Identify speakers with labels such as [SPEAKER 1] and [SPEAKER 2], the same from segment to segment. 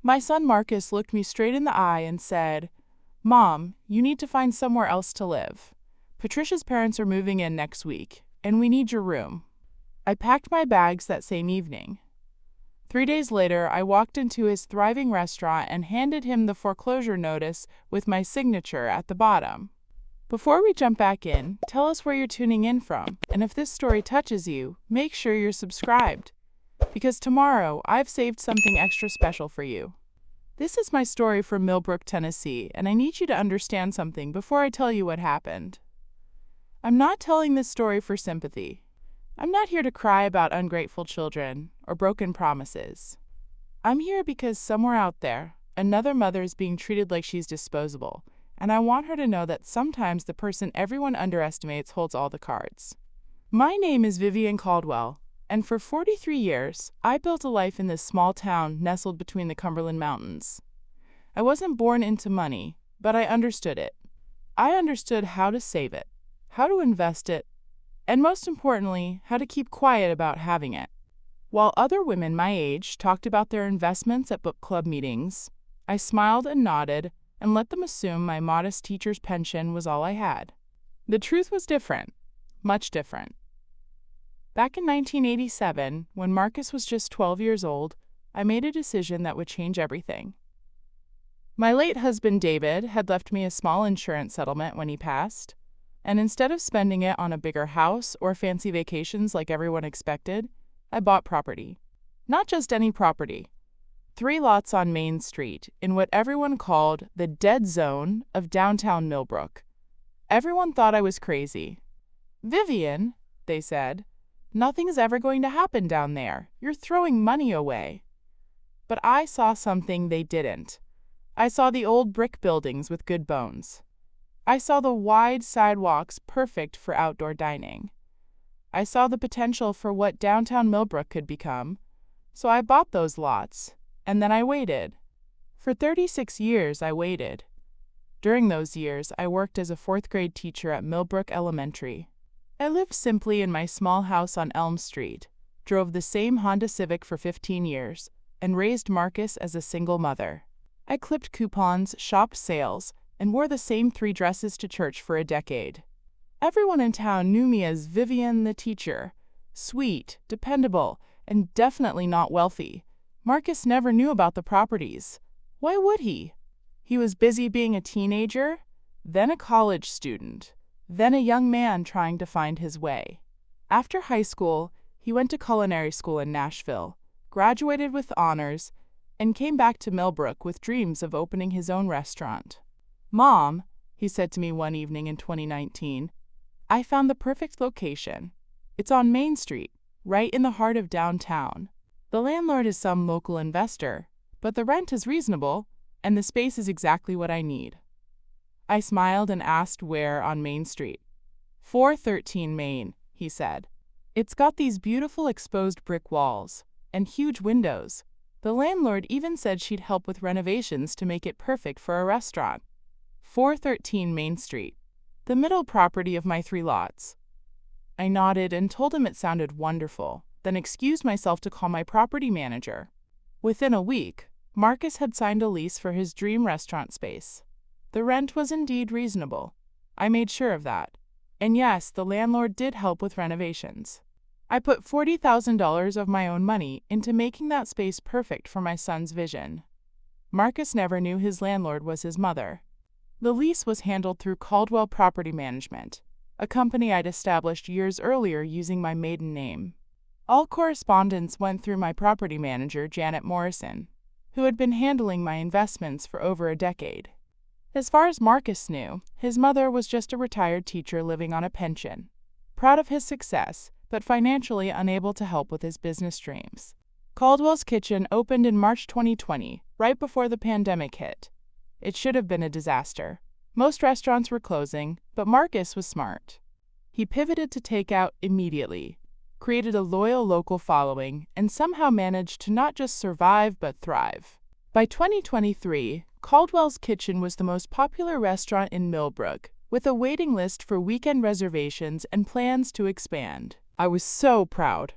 [SPEAKER 1] My son Marcus looked me straight in the eye and said, "Mom, you need to find somewhere else to live. Patricia's parents are moving in next week, and we need your room." I packed my bags that same evening. 3 days later, I walked into his thriving restaurant and handed him the foreclosure notice with my signature at the bottom. Before we jump back in, tell us where you're tuning in from, and if this story touches you, make sure you're subscribed, because tomorrow I've saved something extra special for you. This is my story from Millbrook, Tennessee, and I need you to understand something before I tell you what happened. I'm not telling this story for sympathy. I'm not here to cry about ungrateful children or broken promises. I'm here because somewhere out there, another mother is being treated like she's disposable, and I want her to know that sometimes the person everyone underestimates holds all the cards. My name is Vivian Caldwell, and for 43 years, I built a life in this small town nestled between the Cumberland Mountains. I wasn't born into money, but I understood it. I understood how to save it, how to invest it, and most importantly, how to keep quiet about having it. While other women my age talked about their investments at book club meetings, I smiled and nodded and let them assume my modest teacher's pension was all I had. The truth was different, much different. Back in 1987, when Marcus was just 12 years old, I made a decision that would change everything. My late husband David had left me a small insurance settlement when he passed, and instead of spending it on a bigger house or fancy vacations like everyone expected, I bought property. Not just any property. 3 lots on Main Street in what everyone called the dead zone of downtown Millbrook. Everyone thought I was crazy. "Vivian," they said, "nothing's ever going to happen down there. You're throwing money away." But I saw something they didn't. I saw the old brick buildings with good bones. I saw the wide sidewalks perfect for outdoor dining. I saw the potential for what downtown Millbrook could become, so I bought those lots, and then I waited. For 36 years, I waited. During those years, I worked as a 4th-grade teacher at Millbrook Elementary. I lived simply in my small house on Elm Street, drove the same Honda Civic for 15 years, and raised Marcus as a single mother. I clipped coupons, shopped sales, and wore the same 3 dresses to church for a decade. Everyone in town knew me as Vivian the teacher, sweet, dependable, and definitely not wealthy. Marcus never knew about the properties. Why would he? He was busy being a teenager, then a college student, then a young man trying to find his way. After high school, he went to culinary school in Nashville, graduated with honors, and came back to Millbrook with dreams of opening his own restaurant. "Mom," he said to me one evening in 2019, "I found the perfect location. It's on Main Street, right in the heart of downtown. The landlord is some local investor, but the rent is reasonable, and the space is exactly what I need." I smiled and asked where on Main Street. "413 Main," he said. "It's got these beautiful exposed brick walls and huge windows. The landlord even said she'd help with renovations to make it perfect for a restaurant." 413 Main Street, the middle property of my 3 lots. I nodded and told him it sounded wonderful, then excused myself to call my property manager. Within a week, Marcus had signed a lease for his dream restaurant space. The rent was indeed reasonable. I made sure of that. And yes, the landlord did help with renovations. I put $40,000 of my own money into making that space perfect for my son's vision. Marcus never knew his landlord was his mother. The lease was handled through Caldwell Property Management, a company I'd established years earlier using my maiden name. All correspondence went through my property manager, Janet Morrison, who had been handling my investments for over a decade. As far as Marcus knew, his mother was just a retired teacher living on a pension, proud of his success, but financially unable to help with his business dreams. Caldwell's Kitchen opened in March 2020, right before the pandemic hit. It should have been a disaster. Most restaurants were closing, but Marcus was smart. He pivoted to takeout immediately, created a loyal local following, and somehow managed to not just survive but thrive. By 2023, Caldwell's Kitchen was the most popular restaurant in Millbrook, with a waiting list for weekend reservations and plans to expand. I was so proud.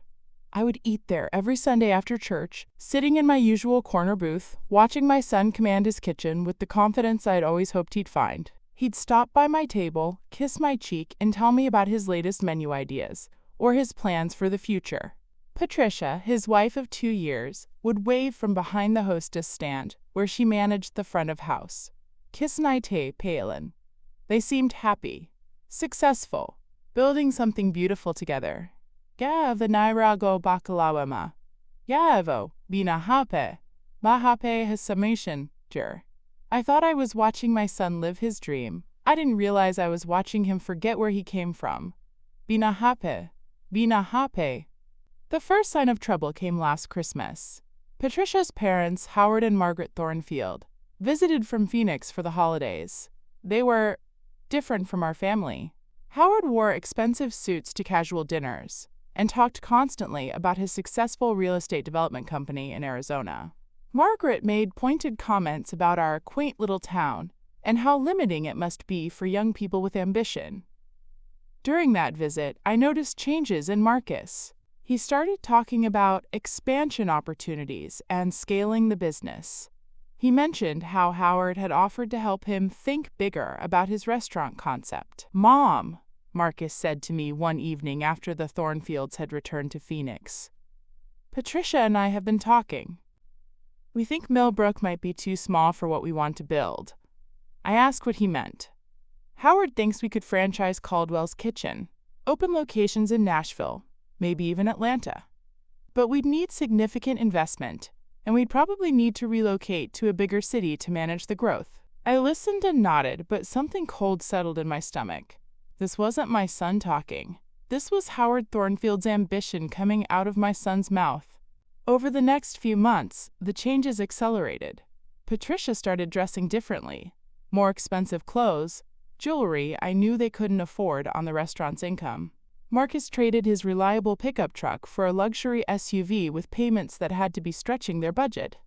[SPEAKER 1] I would eat there every Sunday after church, sitting in my usual corner booth, watching my son command his kitchen with the confidence I'd always hoped he'd find. He'd stop by my table, kiss my cheek, and tell me about his latest menu ideas, or his plans for the future. Patricia, his wife of 2 years, would wave from behind the hostess stand, where she managed the front of house. Kiss naite palin. They seemed happy, successful, building something beautiful together. Gaava nairago bakalawama. Yaavo, binahape. Mahape hasamation, jur. I thought I was watching my son live his dream. I didn't realize I was watching him forget where he came from. Binahape. Binahape. The first sign of trouble came last Christmas. Patricia's parents, Howard and Margaret Thornfield, visited from Phoenix for the holidays. They were different from our family. Howard wore expensive suits to casual dinners and talked constantly about his successful real estate development company in Arizona. Margaret made pointed comments about our quaint little town and how limiting it must be for young people with ambition. During that visit, I noticed changes in Marcus. He started talking about expansion opportunities and scaling the business. He mentioned how Howard had offered to help him think bigger about his restaurant concept. "Mom," Marcus said to me one evening after the Thornfields had returned to Phoenix, "Patricia and I have been talking. We think Millbrook might be too small for what we want to build." I asked what he meant. "Howard thinks we could franchise Caldwell's Kitchen, open locations in Nashville, maybe even Atlanta. But we'd need significant investment, and we'd probably need to relocate to a bigger city to manage the growth." I listened and nodded, but something cold settled in my stomach. This wasn't my son talking. This was Howard Thornfield's ambition coming out of my son's mouth. Over the next few months, the changes accelerated. Patricia started dressing differently. More expensive clothes, jewelry I knew they couldn't afford on the restaurant's income. Marcus traded his reliable pickup truck for a luxury SUV with payments that had to be stretching their budget.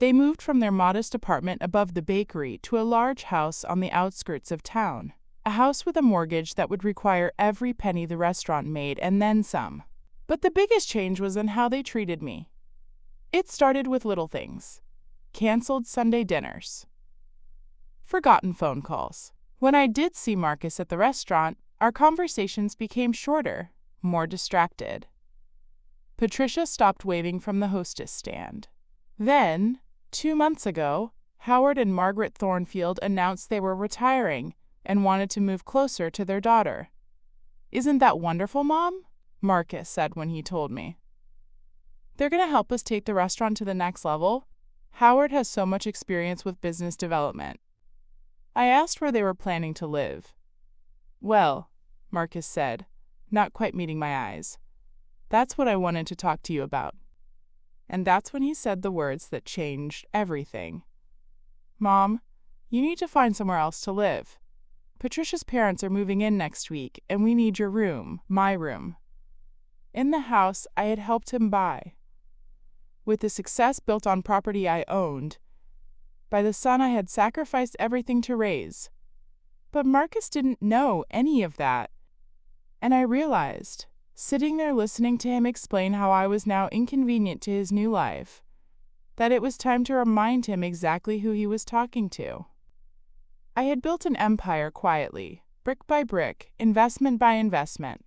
[SPEAKER 1] They moved from their modest apartment above the bakery to a large house on the outskirts of town, a house with a mortgage that would require every penny the restaurant made and then some. But the biggest change was in how they treated me. It started with little things. Canceled Sunday dinners. Forgotten phone calls. When I did see Marcus at the restaurant, our conversations became shorter, more distracted. Patricia stopped waving from the hostess stand. Then, 2 months ago, Howard and Margaret Thornfield announced they were retiring and wanted to move closer to their daughter. "Isn't that wonderful, Mom?" Marcus said when he told me. "They're going to help us take the restaurant to the next level. Howard has so much experience with business development." I asked where they were planning to live. "Well," Marcus said, not quite meeting my eyes, "that's what I wanted to talk to you about." And that's when he said the words that changed everything. "Mom, you need to find somewhere else to live. Patricia's parents are moving in next week, and we need your room, my room." In the house I had helped him buy, with the success built on property I owned, by the son I had sacrificed everything to raise. But Marcus didn't know any of that. And I realized, sitting there listening to him explain how I was now inconvenient to his new life, that it was time to remind him exactly who he was talking to. I had built an empire quietly, brick by brick, investment by investment,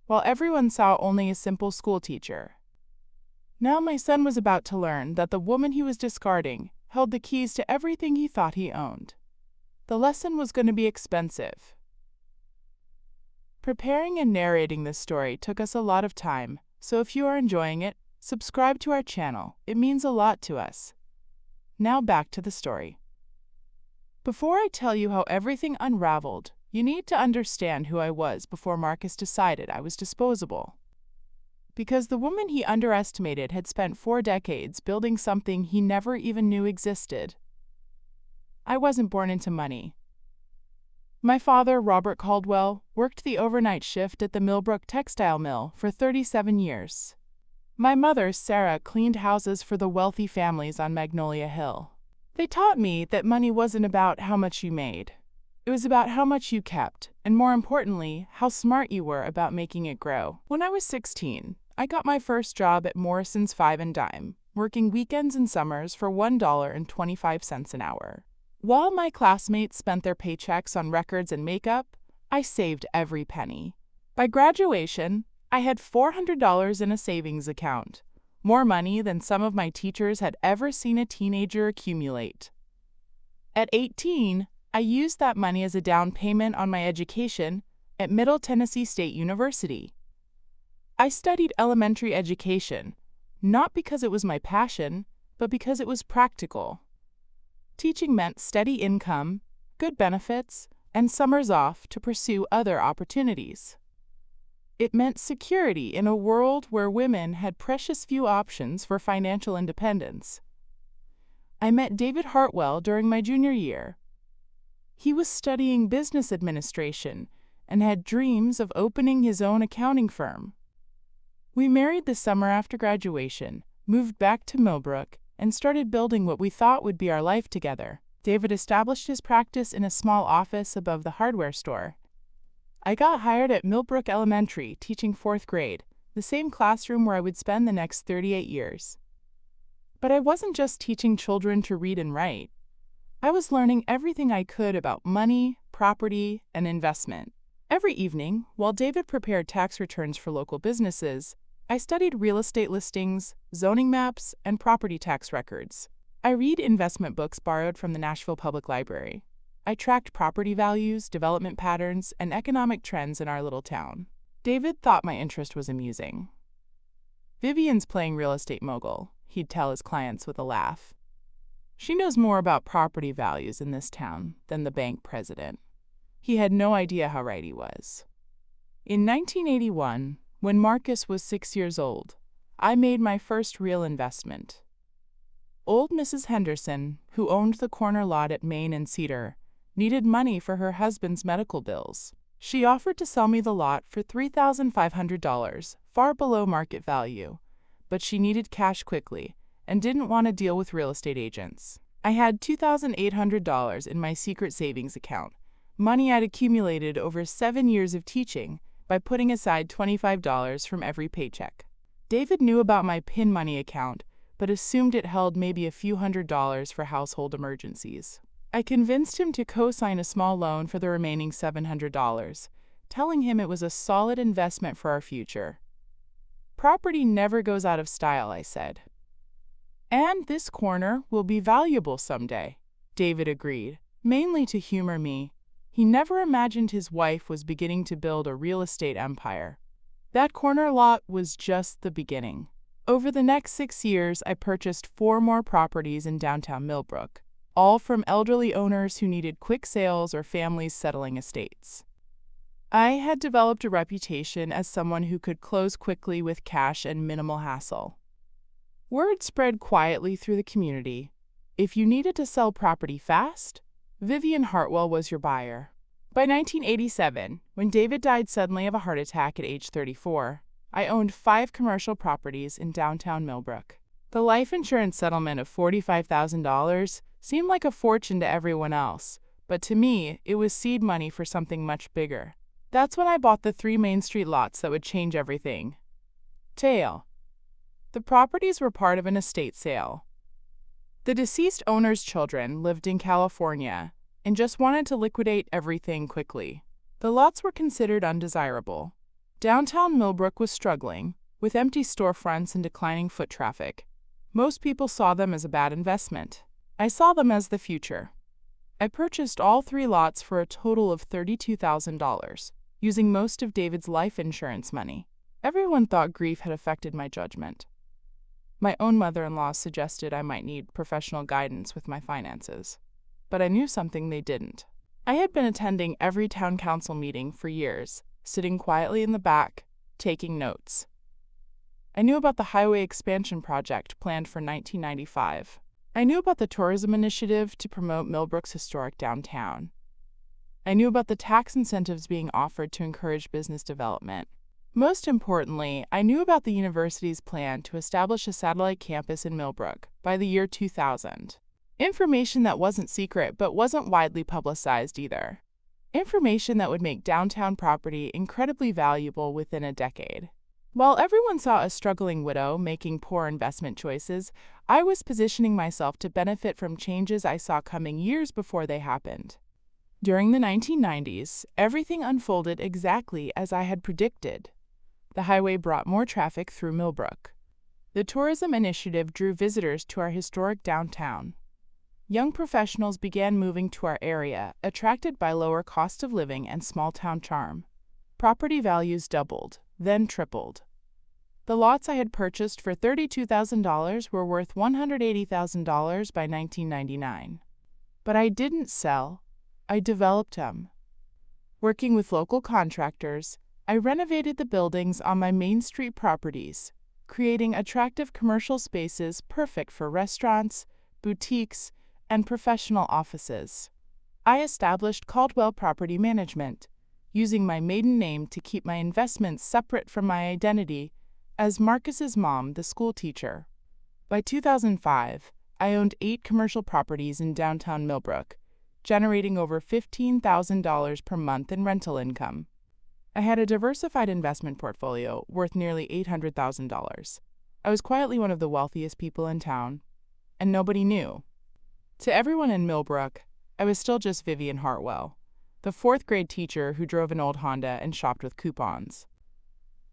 [SPEAKER 1] while everyone saw only a simple schoolteacher. Now my son was about to learn that the woman he was discarding held the keys to everything he thought he owned. The lesson was going to be expensive. Preparing and narrating this story took us a lot of time, so if you are enjoying it, subscribe to our channel. It means a lot to us. Now back to the story. Before I tell you how everything unraveled, you need to understand who I was before Marcus decided I was disposable. Because the woman he underestimated had spent 4 decades building something he never even knew existed. I wasn't born into money. My father, Robert Caldwell, worked the overnight shift at the Millbrook textile mill for 37 years. My mother, Sarah, cleaned houses for the wealthy families on Magnolia Hill. They taught me that money wasn't about how much you made. It was about how much you kept, and more importantly, how smart you were about making it grow. When I was 16, I got my first job at Morrison's Five and Dime, working weekends and summers for $1.25 an hour. While my classmates spent their paychecks on records and makeup, I saved every penny. By graduation, I had $400 in a savings account, more money than some of my teachers had ever seen a teenager accumulate. At 18, I used that money as a down payment on my education at Middle Tennessee State University. I studied elementary education, not because it was my passion, but because it was practical. Teaching meant steady income, good benefits, and summers off to pursue other opportunities. It meant security in a world where women had precious few options for financial independence. I met David Hartwell during my junior year. He was studying business administration and had dreams of opening his own accounting firm. We married the summer after graduation, moved back to Millbrook, and started building what we thought would be our life together. David established his practice in a small office above the hardware store. I got hired at Millbrook Elementary, teaching 4th grade, the same classroom where I would spend the next 38 years. But I wasn't just teaching children to read and write. I was learning everything I could about money, property, and investment. Every evening, while David prepared tax returns for local businesses, I studied real estate listings, zoning maps, and property tax records. I read investment books borrowed from the Nashville Public Library. I tracked property values, development patterns, and economic trends in our little town. David thought my interest was amusing. "Vivian's playing real estate mogul," he'd tell his clients with a laugh. "She knows more about property values in this town than the bank president." He had no idea how right he was. In 1981, when Marcus was 6 years old, I made my first real investment. Old Mrs. Henderson, who owned the corner lot at Main and Cedar, needed money for her husband's medical bills. She offered to sell me the lot for $3,500, far below market value, but she needed cash quickly and didn't want to deal with real estate agents. I had $2,800 in my secret savings account, money I'd accumulated over 7 years of teaching by putting aside $25 from every paycheck. David knew about my PIN money account, but assumed it held maybe a few $100s for household emergencies. I convinced him to co-sign a small loan for the remaining $700, telling him it was a solid investment for our future. "Property never goes out of style," I said. "And this corner will be valuable someday," David agreed, mainly to humor me. He never imagined his wife was beginning to build a real estate empire. That corner lot was just the beginning. Over the next 6 years, I purchased 4 more properties in downtown Millbrook, all from elderly owners who needed quick sales or families settling estates. I had developed a reputation as someone who could close quickly with cash and minimal hassle. Word spread quietly through the community. If you needed to sell property fast, Vivian Hartwell was your buyer. By 1987, when David died suddenly of a heart attack at age 34, I owned 5 commercial properties in downtown Millbrook. The life insurance settlement of $45,000 seemed like a fortune to everyone else, but to me, it was seed money for something much bigger. That's when I bought the 3 Main Street lots that would change everything. Tale. The properties were part of an estate sale. The deceased owner's children lived in California and just wanted to liquidate everything quickly. The lots were considered undesirable. Downtown Millbrook was struggling, with empty storefronts and declining foot traffic. Most people saw them as a bad investment. I saw them as the future. I purchased all 3 lots for a total of $32,000, using most of David's life insurance money. Everyone thought grief had affected my judgment. My own mother-in-law suggested I might need professional guidance with my finances, but I knew something they didn't. I had been attending every town council meeting for years, sitting quietly in the back, taking notes. I knew about the highway expansion project planned for 1995. I knew about the tourism initiative to promote Millbrook's historic downtown. I knew about the tax incentives being offered to encourage business development. Most importantly, I knew about the university's plan to establish a satellite campus in Millbrook by the year 2000. Information that wasn't secret but wasn't widely publicized either. Information that would make downtown property incredibly valuable within a decade. While everyone saw a struggling widow making poor investment choices, I was positioning myself to benefit from changes I saw coming years before they happened. During the 1990s, everything unfolded exactly as I had predicted. The highway brought more traffic through Millbrook. The tourism initiative drew visitors to our historic downtown. Young professionals began moving to our area, attracted by lower cost of living and small-town charm. Property values doubled, then tripled. The lots I had purchased for $32,000 were worth $180,000 by 1999. But I didn't sell. I developed them. Working with local contractors, I renovated the buildings on my Main Street properties, creating attractive commercial spaces perfect for restaurants, boutiques, and professional offices. I established Caldwell Property Management, using my maiden name to keep my investments separate from my identity as Marcus's mom, the school teacher. By 2005, I owned 8 commercial properties in downtown Millbrook, generating over $15,000 per month in rental income. I had a diversified investment portfolio worth nearly $800,000. I was quietly one of the wealthiest people in town, and nobody knew. To everyone in Millbrook, I was still just Vivian Caldwell, the 4th-grade teacher who drove an old Honda and shopped with coupons.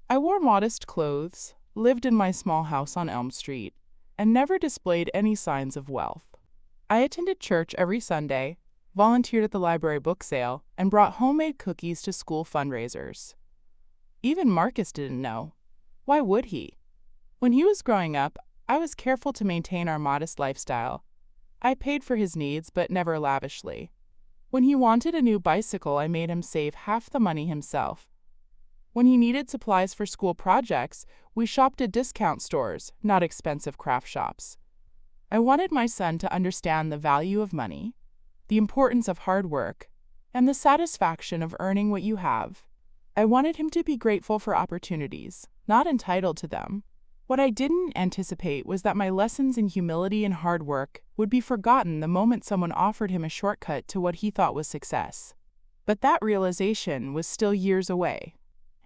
[SPEAKER 1] I wore modest clothes, lived in my small house on Elm Street, and never displayed any signs of wealth. I attended church every Sunday, volunteered at the library book sale, and brought homemade cookies to school fundraisers. Even Marcus didn't know. Why would he? When he was growing up, I was careful to maintain our modest lifestyle. I paid for his needs, but never lavishly. When he wanted a new bicycle, I made him save half the money himself. When he needed supplies for school projects, we shopped at discount stores, not expensive craft shops. I wanted my son to understand the value of money, the importance of hard work, and the satisfaction of earning what you have. I wanted him to be grateful for opportunities, not entitled to them. What I didn't anticipate was that my lessons in humility and hard work would be forgotten the moment someone offered him a shortcut to what he thought was success. But that realization was still years away.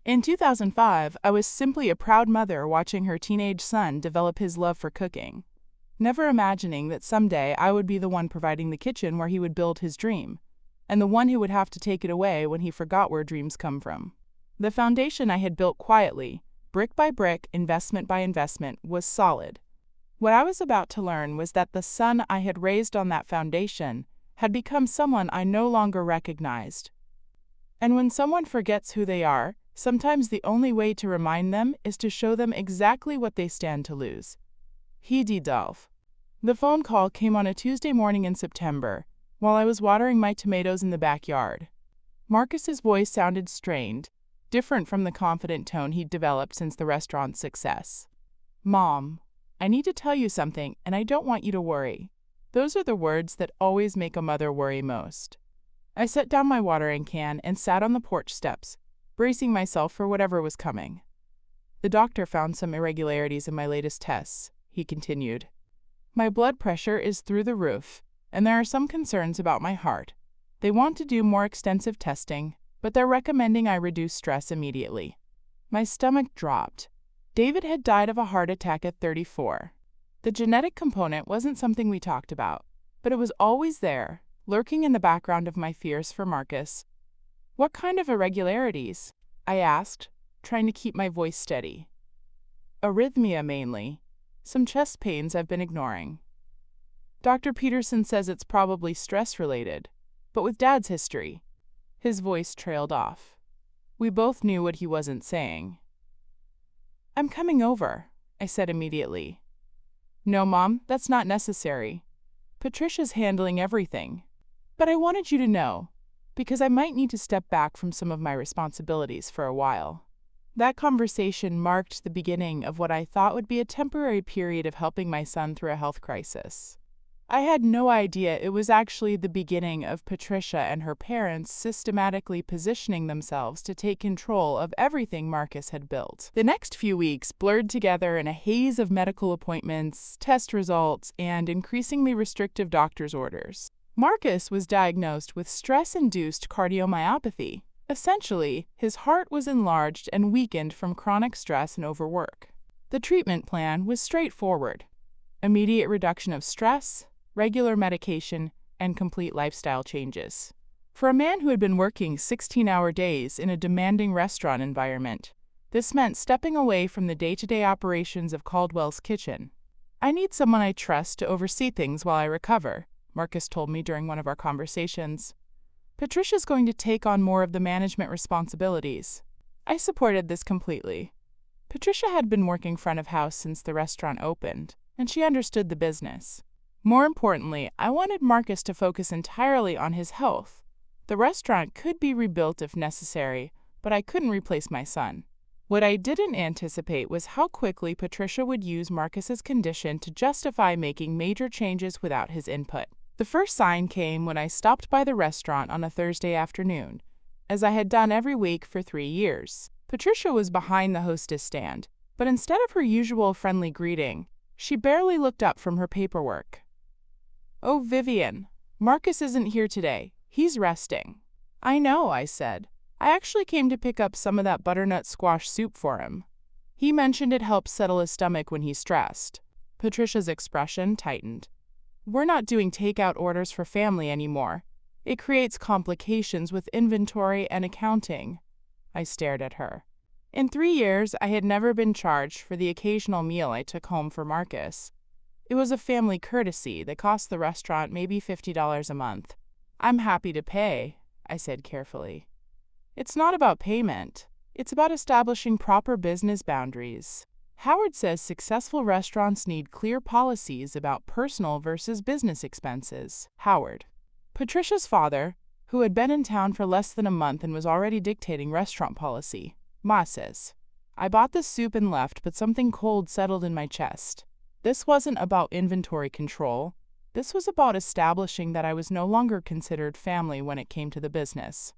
[SPEAKER 1] In 2005, I was simply a proud mother watching her teenage son develop his love for cooking, never imagining that someday I would be the one providing the kitchen where he would build his dream, and the one who would have to take it away when he forgot where dreams come from. The foundation I had built quietly, brick by brick, investment by investment, was solid. What I was about to learn was that the son I had raised on that foundation had become someone I no longer recognized. And when someone forgets who they are, sometimes the only way to remind them is to show them exactly what they stand to lose. He dissolve. The phone call came on a Tuesday morning in September, while I was watering my tomatoes in the backyard. Marcus's voice sounded strained, different from the confident tone he'd developed since the restaurant's success. "Mom, I need to tell you something, and I don't want you to worry." Those are the words that always make a mother worry most. I set down my watering can and sat on the porch steps, bracing myself for whatever was coming. "The doctor found some irregularities in my latest tests," he continued. "My blood pressure is through the roof, and there are some concerns about my heart. They want to do more extensive testing, but they're recommending I reduce stress immediately." My stomach dropped. David had died of a heart attack at 34. The genetic component wasn't something we talked about, but it was always there, lurking in the background of my fears for Marcus. "What kind of irregularities?" I asked, trying to keep my voice steady. "Arrhythmia mainly. Some chest pains I've been ignoring. Dr. Peterson says it's probably stress-related, but with Dad's history." His voice trailed off. We both knew what he wasn't saying. "I'm coming over," I said immediately. "No, Mom, that's not necessary. Patricia's handling everything. But I wanted you to know, because I might need to step back from some of my responsibilities for a while." That conversation marked the beginning of what I thought would be a temporary period of helping my son through a health crisis. I had no idea it was actually the beginning of Patricia and her parents systematically positioning themselves to take control of everything Marcus had built. The next few weeks blurred together in a haze of medical appointments, test results, and increasingly restrictive doctor's orders. Marcus was diagnosed with stress-induced cardiomyopathy, Essentially, his heart was enlarged and weakened from chronic stress and overwork. The treatment plan was straightforward: immediate reduction of stress, regular medication, and complete lifestyle changes. For a man who had been working 16-hour days in a demanding restaurant environment, this meant stepping away from the day-to-day operations of Caldwell's kitchen. "I need someone I trust to oversee things while I recover," Marcus told me during one of our conversations. "Patricia's going to take on more of the management responsibilities." I supported this completely. Patricia had been working front of house since the restaurant opened, and she understood the business. More importantly, I wanted Marcus to focus entirely on his health. The restaurant could be rebuilt if necessary, but I couldn't replace my son. What I didn't anticipate was how quickly Patricia would use Marcus's condition to justify making major changes without his input. The first sign came when I stopped by the restaurant on a Thursday afternoon, as I had done every week for 3 years. Patricia was behind the hostess stand, but instead of her usual friendly greeting, she barely looked up from her paperwork. "Oh, Vivian, Marcus isn't here today. He's resting." "I know," I said. "I actually came to pick up some of that butternut squash soup for him. He mentioned it helps settle his stomach when he's stressed." Patricia's expression tightened. "We're not doing takeout orders for family anymore. It creates complications with inventory and accounting." I stared at her. In 3 years, I had never been charged for the occasional meal I took home for Marcus. It was a family courtesy that cost the restaurant maybe $50 a month. "I'm happy to pay," I said carefully. "It's not about payment. It's about establishing proper business boundaries. Howard says successful restaurants need clear policies about personal versus business expenses." Howard, Patricia's father, who had been in town for less than a month and was already dictating restaurant policy. Ma says. I bought the soup and left, but something cold settled in my chest. This wasn't about inventory control. This was about establishing that I was no longer considered family when it came to the business.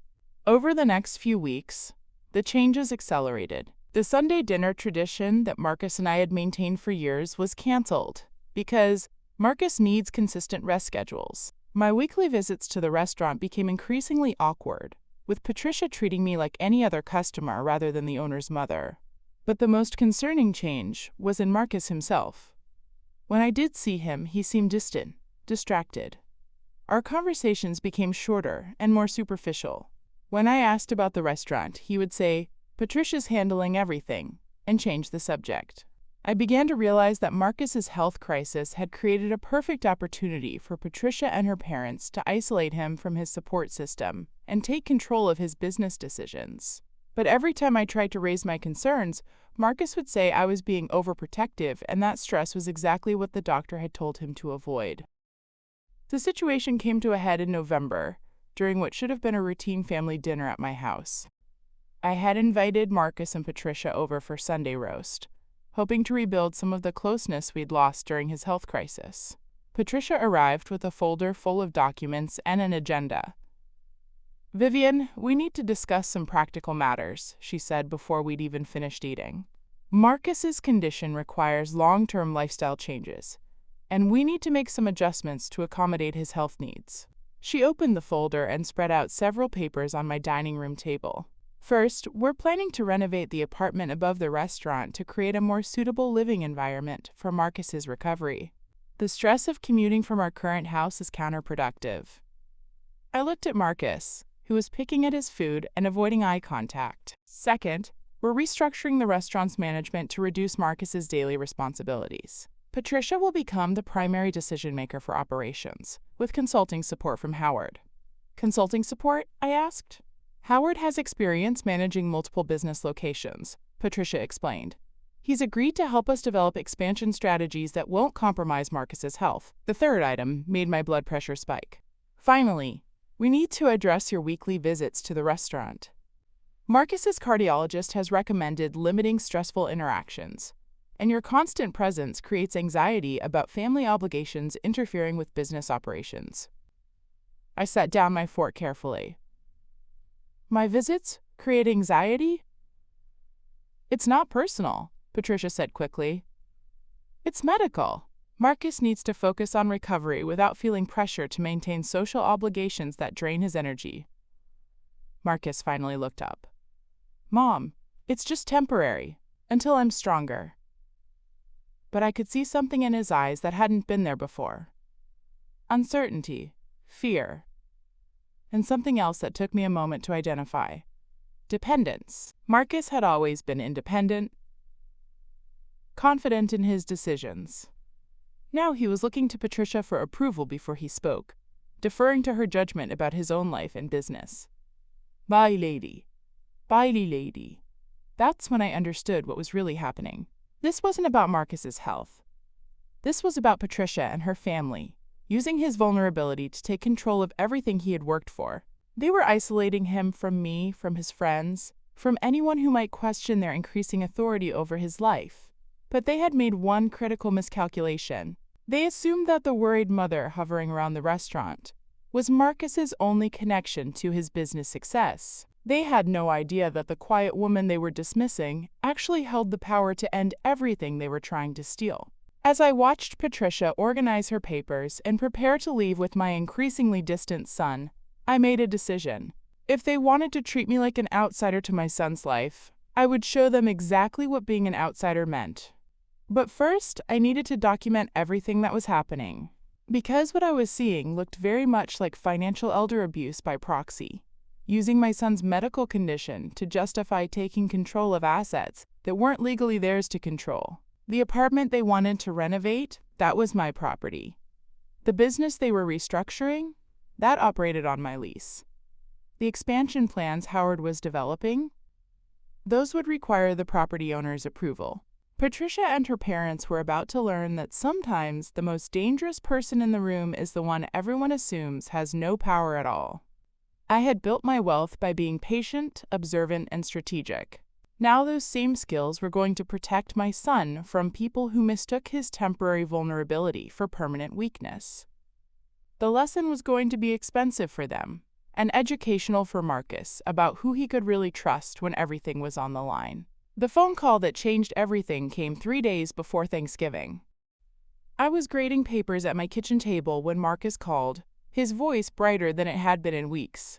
[SPEAKER 1] Over the next few weeks, the changes accelerated. The Sunday dinner tradition that Marcus and I had maintained for years was canceled because Marcus needs consistent rest schedules. My weekly visits to the restaurant became increasingly awkward, with Patricia treating me like any other customer rather than the owner's mother. But the most concerning change was in Marcus himself. When I did see him, he seemed distant, distracted. Our conversations became shorter and more superficial. When I asked about the restaurant, he would say, "Patricia's handling everything," and change the subject. I began to realize that Marcus's health crisis had created a perfect opportunity for Patricia and her parents to isolate him from his support system and take control of his business decisions. But every time I tried to raise my concerns, Marcus would say I was being overprotective, and that stress was exactly what the doctor had told him to avoid. The situation came to a head in November, during what should have been a routine family dinner at my house. I had invited Marcus and Patricia over for Sunday roast, hoping to rebuild some of the closeness we'd lost during his health crisis. Patricia arrived with a folder full of documents and an agenda. "Vivian, we need to discuss some practical matters," she said before we'd even finished eating. "Marcus's condition requires long-term lifestyle changes, and we need to make some adjustments to accommodate his health needs." She opened the folder and spread out several papers on my dining room table. "First, we're planning to renovate the apartment above the restaurant to create a more suitable living environment for Marcus's recovery. The stress of commuting from our current house is counterproductive." I looked at Marcus, who was picking at his food and avoiding eye contact. "Second, we're restructuring the restaurant's management to reduce Marcus's daily responsibilities. Patricia will become the primary decision-maker for operations, with consulting support from Howard." "Consulting support?" I asked. "Howard has experience managing multiple business locations," Patricia explained. "He's agreed to help us develop expansion strategies that won't compromise Marcus's health." The third item made my blood pressure spike. "Finally, we need to address your weekly visits to the restaurant. Marcus's cardiologist has recommended limiting stressful interactions, and your constant presence creates anxiety about family obligations interfering with business operations." I set down my fork carefully. "My visits create anxiety?" "It's not personal," Patricia said quickly. "It's medical. Marcus needs to focus on recovery without feeling pressure to maintain social obligations that drain his energy." Marcus finally looked up. Mom, it's just temporary, until I'm stronger. But I could see something in his eyes that hadn't been there before. Uncertainty, fear, and something else that took me a moment to identify. Dependence. Marcus had always been independent, confident in his decisions. Now he was looking to Patricia for approval before he spoke, deferring to her judgment about his own life and business. Bye, lady. Bye, lady. That's when I understood what was really happening. This wasn't about Marcus's health. This was about Patricia and her family, using his vulnerability to take control of everything he had worked for. They were isolating him from me, from his friends, from anyone who might question their increasing authority over his life. But they had made one critical miscalculation. They assumed that the worried mother hovering around the restaurant was Marcus's only connection to his business success. They had no idea that the quiet woman they were dismissing actually held the power to end everything they were trying to steal. As I watched Patricia organize her papers and prepare to leave with my increasingly distant son, I made a decision. If they wanted to treat me like an outsider to my son's life, I would show them exactly what being an outsider meant. But first, I needed to document everything that was happening. Because what I was seeing looked very much like financial elder abuse by proxy, using my son's medical condition to justify taking control of assets that weren't legally theirs to control. The apartment they wanted to renovate, that was my property. The business they were restructuring, that operated on my lease. The expansion plans Howard was developing, those would require the property owner's approval. Patricia and her parents were about to learn that sometimes the most dangerous person in the room is the one everyone assumes has no power at all. I had built my wealth by being patient, observant, and strategic. Now those same skills were going to protect my son from people who mistook his temporary vulnerability for permanent weakness. The lesson was going to be expensive for them, and educational for Marcus about who he could really trust when everything was on the line. The phone call that changed everything came 3 days before Thanksgiving. I was grading papers at my kitchen table when Marcus called, his voice brighter than it had been in weeks.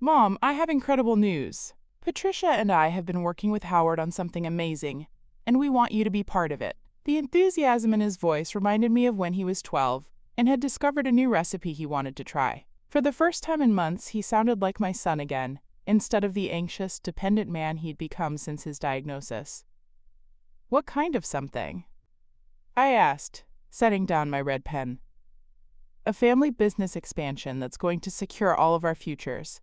[SPEAKER 1] Mom, I have incredible news. Patricia and I have been working with Howard on something amazing, and we want you to be part of it. The enthusiasm in his voice reminded me of when he was 12 and had discovered a new recipe he wanted to try. For the first time in months, he sounded like my son again, instead of the anxious, dependent man he'd become since his diagnosis. What kind of something? I asked, setting down my red pen. A family business expansion that's going to secure all of our futures.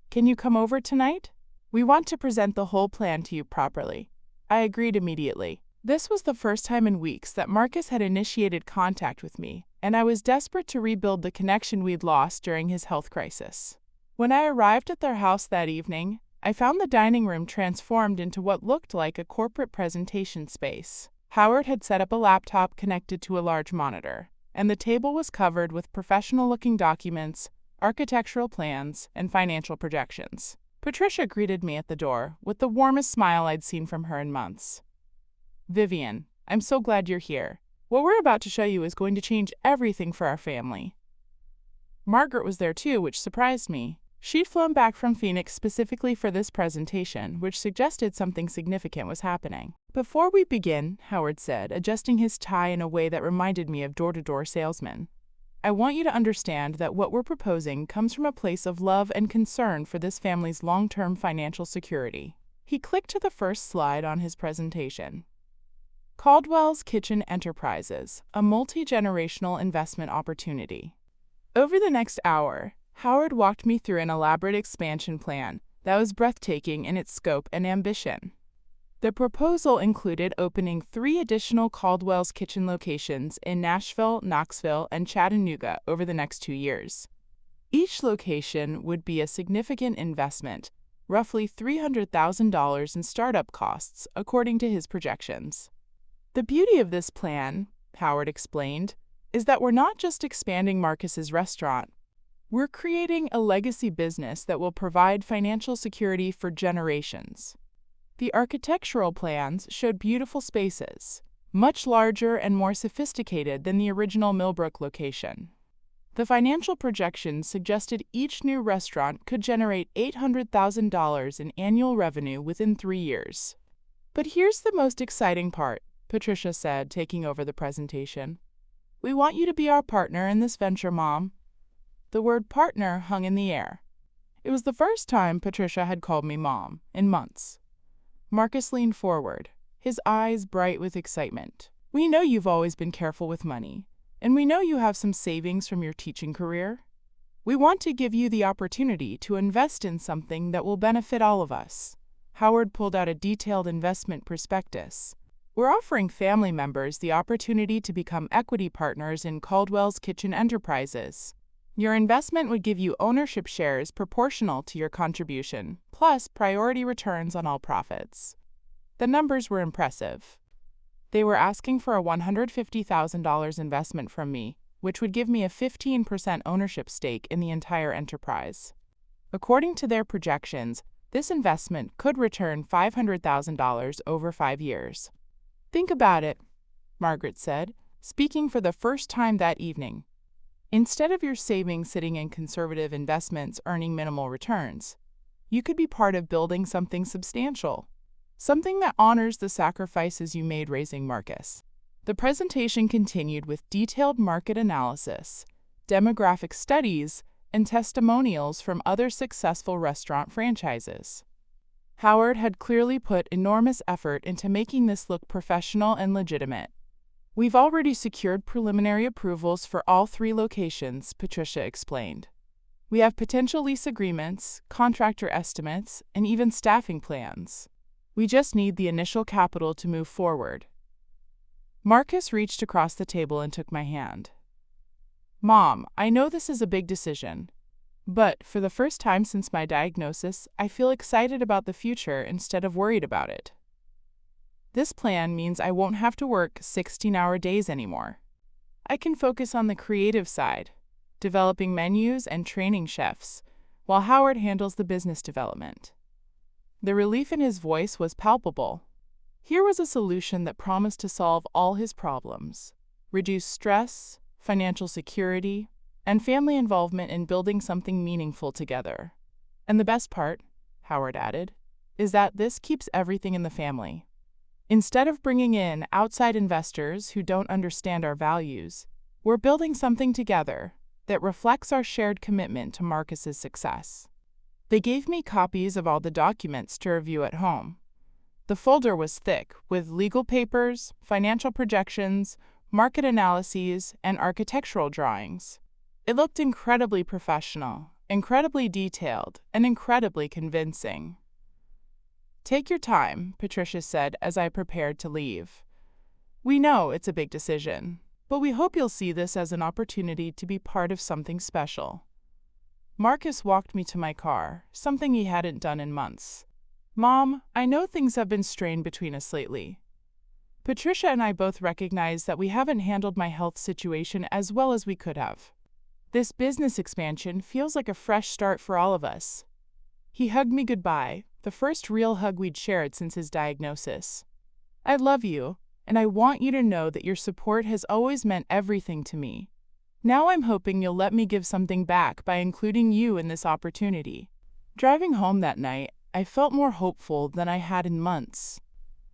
[SPEAKER 1] Can you come over tonight? We want to present the whole plan to you properly. I agreed immediately. This was the first time in weeks that Marcus had initiated contact with me, and I was desperate to rebuild the connection we'd lost during his health crisis. When I arrived at their house that evening, I found the dining room transformed into what looked like a corporate presentation space. Howard had set up a laptop connected to a large monitor, and the table was covered with professional-looking documents, architectural plans, and financial projections. Patricia greeted me at the door with the warmest smile I'd seen from her in months. Vivian, I'm so glad you're here. What we're about to show you is going to change everything for our family. Margaret was there too, which surprised me. She'd flown back from Phoenix specifically for this presentation, which suggested something significant was happening. Before we begin, Howard said, adjusting his tie in a way that reminded me of door-to-door salesmen, I want you to understand that what we're proposing comes from a place of love and concern for this family's long-term financial security. He clicked to the first slide on his presentation. Caldwell's Kitchen Enterprises, a multi-generational investment opportunity. Over the next hour, Howard walked me through an elaborate expansion plan that was breathtaking in its scope and ambition. The proposal included opening 3 additional Caldwell's Kitchen locations in Nashville, Knoxville, and Chattanooga over the next 2 years. Each location would be a significant investment, roughly $300,000 in startup costs, according to his projections. The beauty of this plan, Howard explained, is that we're not just expanding Marcus's restaurant. We're creating a legacy business that will provide financial security for generations. The architectural plans showed beautiful spaces, much larger and more sophisticated than the original Millbrook location. The financial projections suggested each new restaurant could generate $800,000 in annual revenue within 3 years. But here's the most exciting part, Patricia said, taking over the presentation. We want you to be our partner in this venture, Mom. The word partner hung in the air. It was the first time Patricia had called me Mom in months. Marcus leaned forward, his eyes bright with excitement. We know you've always been careful with money, and we know you have some savings from your teaching career. We want to give you the opportunity to invest in something that will benefit all of us. Howard pulled out a detailed investment prospectus. We're offering family members the opportunity to become equity partners in Caldwell's Kitchen Enterprises. Your investment would give you ownership shares proportional to your contribution, plus priority returns on all profits. The numbers were impressive. They were asking for a $150,000 investment from me, which would give me a 15% ownership stake in the entire enterprise. According to their projections, this investment could return $500,000 over 5 years. Think about it, Margaret said, speaking for the first time that evening. Instead of your savings sitting in conservative investments earning minimal returns, you could be part of building something substantial, something that honors the sacrifices you made raising Marcus. The presentation continued with detailed market analysis, demographic studies, and testimonials from other successful restaurant franchises. Howard had clearly put enormous effort into making this look professional and legitimate. We've already secured preliminary approvals for all 3 locations, Patricia explained. We have potential lease agreements, contractor estimates, and even staffing plans. We just need the initial capital to move forward. Marcus reached across the table and took my hand. Mom, I know this is a big decision, but for the first time since my diagnosis, I feel excited about the future instead of worried about it. This plan means I won't have to work 16-hour days anymore. I can focus on the creative side, developing menus and training chefs, while Howard handles the business development. The relief in his voice was palpable. Here was a solution that promised to solve all his problems, reduce stress, financial security, and family involvement in building something meaningful together. And the best part, Howard added, is that this keeps everything in the family. Instead of bringing in outside investors who don't understand our values, we're building something together that reflects our shared commitment to Marcus's success. They gave me copies of all the documents to review at home. The folder was thick with legal papers, financial projections, market analyses, and architectural drawings. It looked incredibly professional, incredibly detailed, and incredibly convincing. Take your time, Patricia said as I prepared to leave. We know it's a big decision, but we hope you'll see this as an opportunity to be part of something special. Marcus walked me to my car, something he hadn't done in months. Mom, I know things have been strained between us lately. Patricia and I both recognize that we haven't handled my health situation as well as we could have. This business expansion feels like a fresh start for all of us. He hugged me goodbye, the first real hug we'd shared since his diagnosis. I love you, and I want you to know that your support has always meant everything to me. Now I'm hoping you'll let me give something back by including you in this opportunity. Driving home that night, I felt more hopeful than I had in months.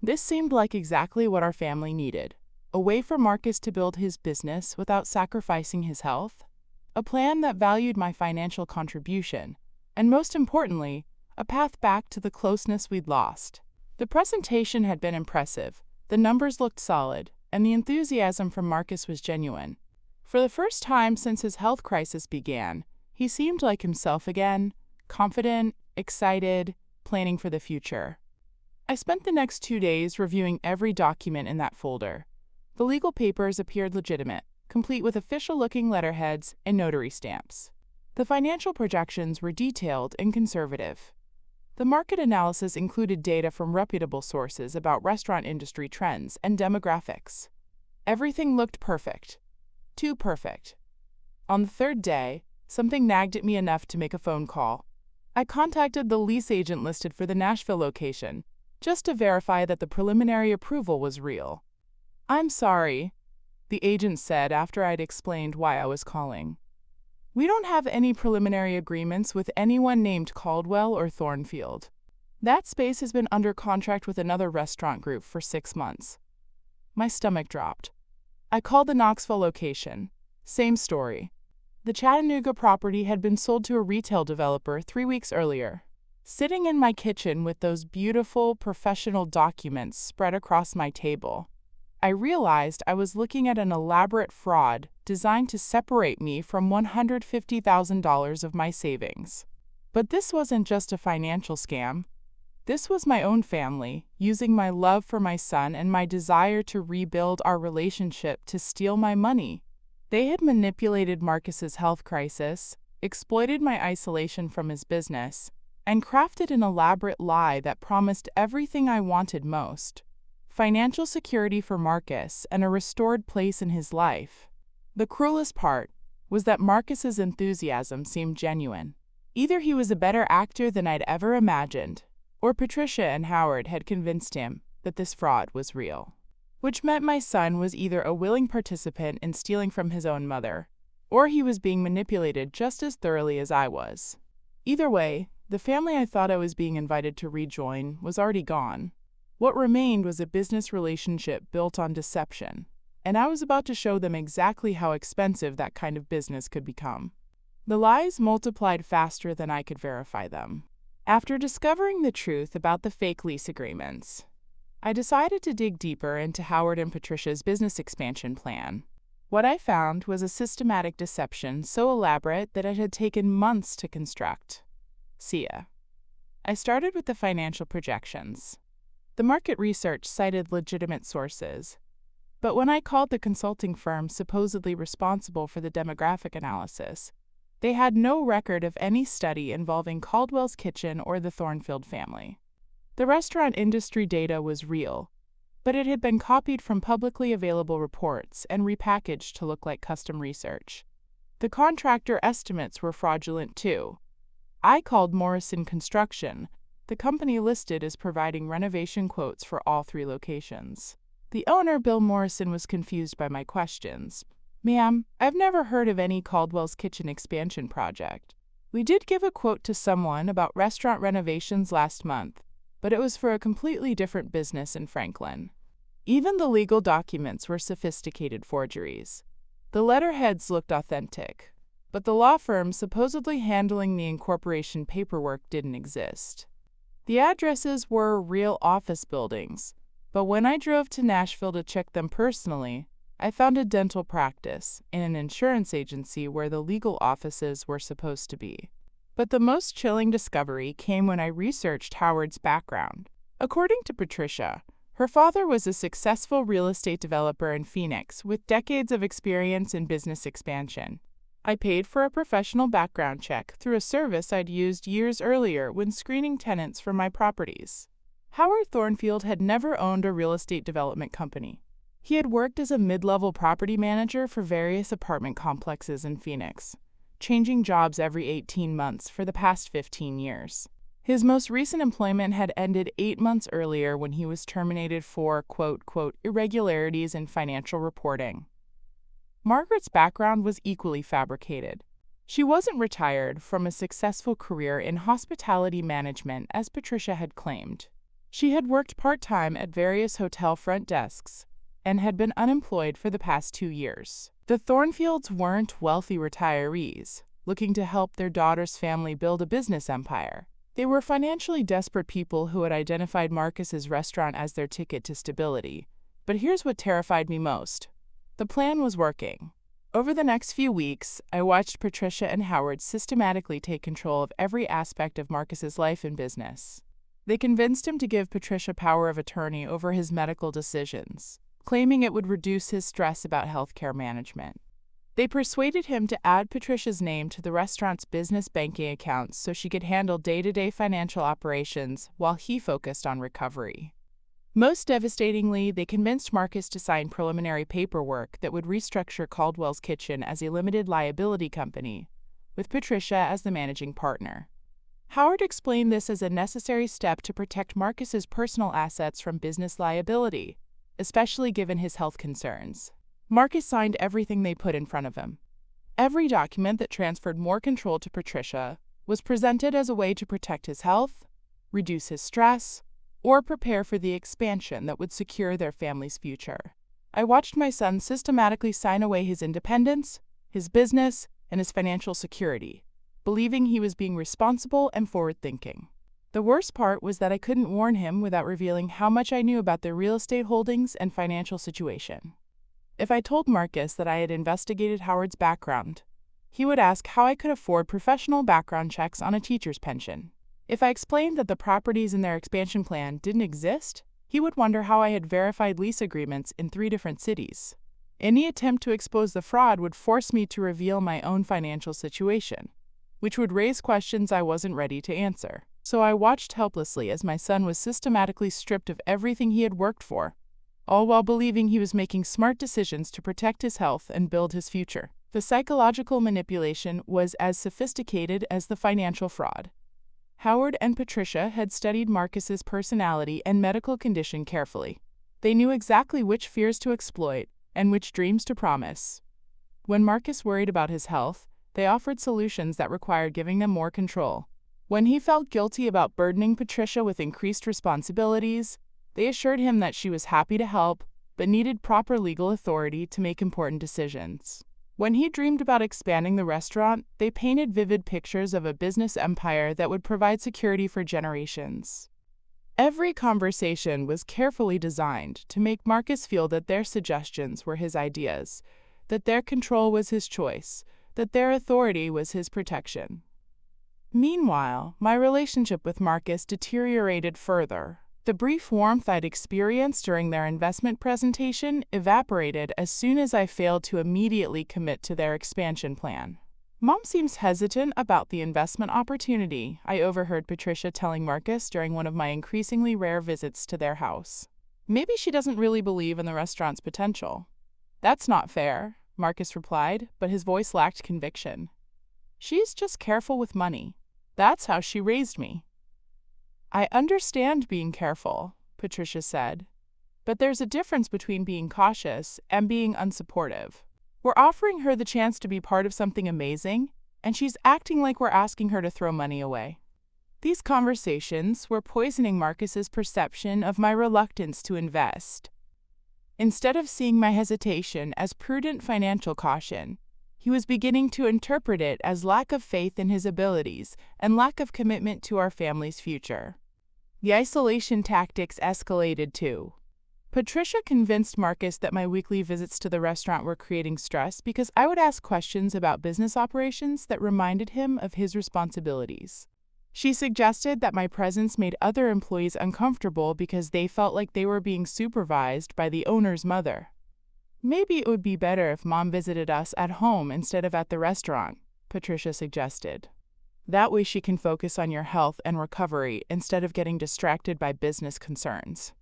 [SPEAKER 1] This seemed like exactly what our family needed, a way for Marcus to build his business without sacrificing his health, a plan that valued my financial contribution, and most importantly, a path back to the closeness we'd lost. The presentation had been impressive, the numbers looked solid, and the enthusiasm from Marcus was genuine. For the first time since his health crisis began, he seemed like himself again, confident, excited, planning for the future. I spent the next 2 days reviewing every document in that folder. The legal papers appeared legitimate, complete with official-looking letterheads and notary stamps. The financial projections were detailed and conservative. The market analysis included data from reputable sources about restaurant industry trends and demographics. Everything looked perfect. Too perfect. On the 3rd day, something nagged at me enough to make a phone call. I contacted the lease agent listed for the Nashville location, just to verify that the preliminary approval was real. I'm sorry, the agent said after I'd explained why I was calling. We don't have any preliminary agreements with anyone named Caldwell or Thornfield. That space has been under contract with another restaurant group for 6 months. My stomach dropped. I called the Knoxville location. Same story. The Chattanooga property had been sold to a retail developer 3 weeks earlier. Sitting in my kitchen with those beautiful, professional documents spread across my table, I realized I was looking at an elaborate fraud designed to separate me from $150,000 of my savings. But this wasn't just a financial scam. This was my own family, using my love for my son and my desire to rebuild our relationship to steal my money. They had manipulated Marcus's health crisis, exploited my isolation from his business, and crafted an elaborate lie that promised everything I wanted most: financial security for Marcus and a restored place in his life. The cruelest part was that Marcus's enthusiasm seemed genuine. Either he was a better actor than I'd ever imagined, or Patricia and Howard had convinced him that this fraud was real. Which meant my son was either a willing participant in stealing from his own mother, or he was being manipulated just as thoroughly as I was. Either way, the family I thought I was being invited to rejoin was already gone. What remained was a business relationship built on deception, and I was about to show them exactly how expensive that kind of business could become. The lies multiplied faster than I could verify them. After discovering the truth about the fake lease agreements, I decided to dig deeper into Howard and Patricia's business expansion plan. What I found was a systematic deception so elaborate that it had taken months to construct. See ya. I started with the financial projections. The market research cited legitimate sources, but when I called the consulting firm supposedly responsible for the demographic analysis, they had no record of any study involving Caldwell's Kitchen or the Thornfield family. The restaurant industry data was real, but it had been copied from publicly available reports and repackaged to look like custom research. The contractor estimates were fraudulent too. I called Morrison Construction, the company listed as providing renovation quotes for all 3 locations. The owner, Bill Morrison, was confused by my questions. "Ma'am, I've never heard of any Caldwell's Kitchen expansion project. We did give a quote to someone about restaurant renovations last month, but it was for a completely different business in Franklin." Even the legal documents were sophisticated forgeries. The letterheads looked authentic, but the law firm supposedly handling the incorporation paperwork didn't exist. The addresses were real office buildings, but when I drove to Nashville to check them personally, I found a dental practice and an insurance agency where the legal offices were supposed to be. But the most chilling discovery came when I researched Howard's background. According to Patricia, her father was a successful real estate developer in Phoenix with decades of experience in business expansion. I paid for a professional background check through a service I'd used years earlier when screening tenants for my properties. Howard Thornfield had never owned a real estate development company. He had worked as a mid-level property manager for various apartment complexes in Phoenix, changing jobs every 18 months for the past 15 years. His most recent employment had ended 8 months earlier when he was terminated for, quote, irregularities in financial reporting. Margaret's background was equally fabricated. She wasn't retired from a successful career in hospitality management as Patricia had claimed. She had worked part-time at various hotel front desks and had been unemployed for the past 2 years. The Thornfields weren't wealthy retirees looking to help their daughter's family build a business empire. They were financially desperate people who had identified Marcus's restaurant as their ticket to stability. But here's what terrified me most. The plan was working. Over the next few weeks, I watched Patricia and Howard systematically take control of every aspect of Marcus's life and business. They convinced him to give Patricia power of attorney over his medical decisions, claiming it would reduce his stress about healthcare management. They persuaded him to add Patricia's name to the restaurant's business banking accounts so she could handle day-to-day financial operations while he focused on recovery. Most devastatingly, they convinced Marcus to sign preliminary paperwork that would restructure Caldwell's Kitchen as a limited liability company, with Patricia as the managing partner. Howard explained this as a necessary step to protect Marcus's personal assets from business liability, especially given his health concerns. Marcus signed everything they put in front of him. Every document that transferred more control to Patricia was presented as a way to protect his health, reduce his stress, or prepare for the expansion that would secure their family's future. I watched my son systematically sign away his independence, his business, and his financial security, believing he was being responsible and forward-thinking. The worst part was that I couldn't warn him without revealing how much I knew about their real estate holdings and financial situation. If I told Marcus that I had investigated Howard's background, he would ask how I could afford professional background checks on a teacher's pension. If I explained that the properties in their expansion plan didn't exist, he would wonder how I had verified lease agreements in 3 different cities. Any attempt to expose the fraud would force me to reveal my own financial situation, which would raise questions I wasn't ready to answer. So I watched helplessly as my son was systematically stripped of everything he had worked for, all while believing he was making smart decisions to protect his health and build his future. The psychological manipulation was as sophisticated as the financial fraud. Howard and Patricia had studied Marcus's personality and medical condition carefully. They knew exactly which fears to exploit and which dreams to promise. When Marcus worried about his health, they offered solutions that required giving them more control. When he felt guilty about burdening Patricia with increased responsibilities, they assured him that she was happy to help, but needed proper legal authority to make important decisions. When he dreamed about expanding the restaurant, they painted vivid pictures of a business empire that would provide security for generations. Every conversation was carefully designed to make Marcus feel that their suggestions were his ideas, that their control was his choice, that their authority was his protection. Meanwhile, my relationship with Marcus deteriorated further. The brief warmth I'd experienced during their investment presentation evaporated as soon as I failed to immediately commit to their expansion plan. "Mom seems hesitant about the investment opportunity," I overheard Patricia telling Marcus during one of my increasingly rare visits to their house. "Maybe she doesn't really believe in the restaurant's potential." "That's not fair," Marcus replied, but his voice lacked conviction. "She's just careful with money. That's how she raised me." "I understand being careful," Patricia said, "but there's a difference between being cautious and being unsupportive. We're offering her the chance to be part of something amazing, and she's acting like we're asking her to throw money away." These conversations were poisoning Marcus's perception of my reluctance to invest. Instead of seeing my hesitation as prudent financial caution, he was beginning to interpret it as lack of faith in his abilities and lack of commitment to our family's future. The isolation tactics escalated too. Patricia convinced Marcus that my weekly visits to the restaurant were creating stress because I would ask questions about business operations that reminded him of his responsibilities. She suggested that my presence made other employees uncomfortable because they felt like they were being supervised by the owner's mother. "Maybe it would be better if Mom visited us at home instead of at the restaurant," Patricia suggested. "That way she can focus on your health and recovery instead of getting distracted by business concerns."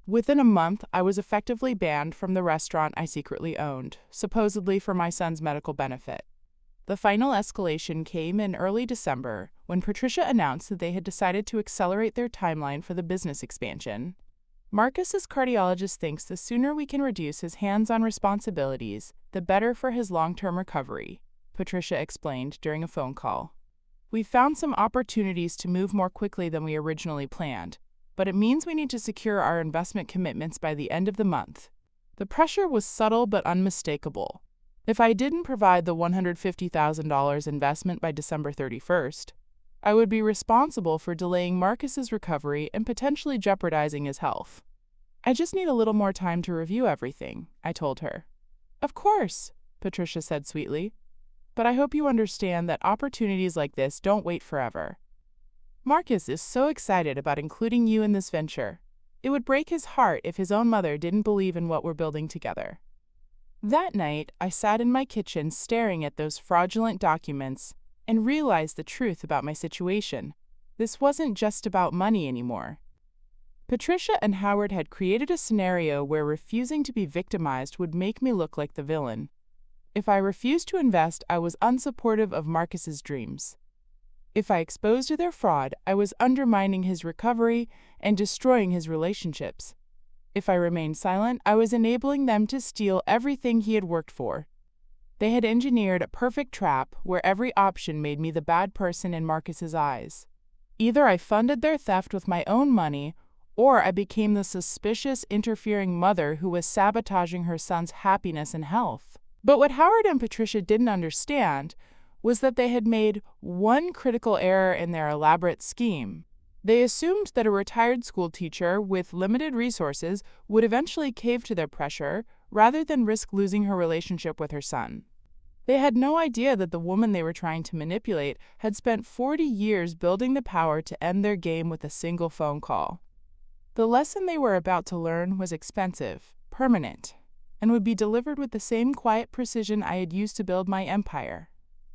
[SPEAKER 1] Within a month, I was effectively banned from the restaurant I secretly owned, supposedly for my son's medical benefit. The final escalation came in early December when Patricia announced that they had decided to accelerate their timeline for the business expansion. "Marcus's cardiologist thinks the sooner we can reduce his hands-on responsibilities, the better for his long-term recovery," Patricia explained during a phone call. "We found some opportunities to move more quickly than we originally planned, but it means we need to secure our investment commitments by the end of the month." The pressure was subtle but unmistakable. If I didn't provide the $150,000 investment by December 31st, I would be responsible for delaying Marcus's recovery and potentially jeopardizing his health. "I just need a little more time to review everything," I told her. "Of course," Patricia said sweetly, "but I hope you understand that opportunities like this don't wait forever. Marcus is so excited about including you in this venture. It would break his heart if his own mother didn't believe in what we're building together." That night, I sat in my kitchen staring at those fraudulent documents and realized the truth about my situation. This wasn't just about money anymore. Patricia and Howard had created a scenario where refusing to be victimized would make me look like the villain. If I refused to invest, I was unsupportive of Marcus's dreams. If I exposed their fraud, I was undermining his recovery and destroying his relationships. If I remained silent, I was enabling them to steal everything he had worked for. They had engineered a perfect trap where every option made me the bad person in Marcus's eyes. Either I funded their theft with my own money, or I became the suspicious, interfering mother who was sabotaging her son's happiness and health. But what Howard and Patricia didn't understand was that they had made one critical error in their elaborate scheme. They assumed that a retired school teacher with limited resources would eventually cave to their pressure rather than risk losing her relationship with her son. They had no idea that the woman they were trying to manipulate had spent 40 years building the power to end their game with a single phone call. The lesson they were about to learn was expensive, permanent, and would be delivered with the same quiet precision I had used to build my empire,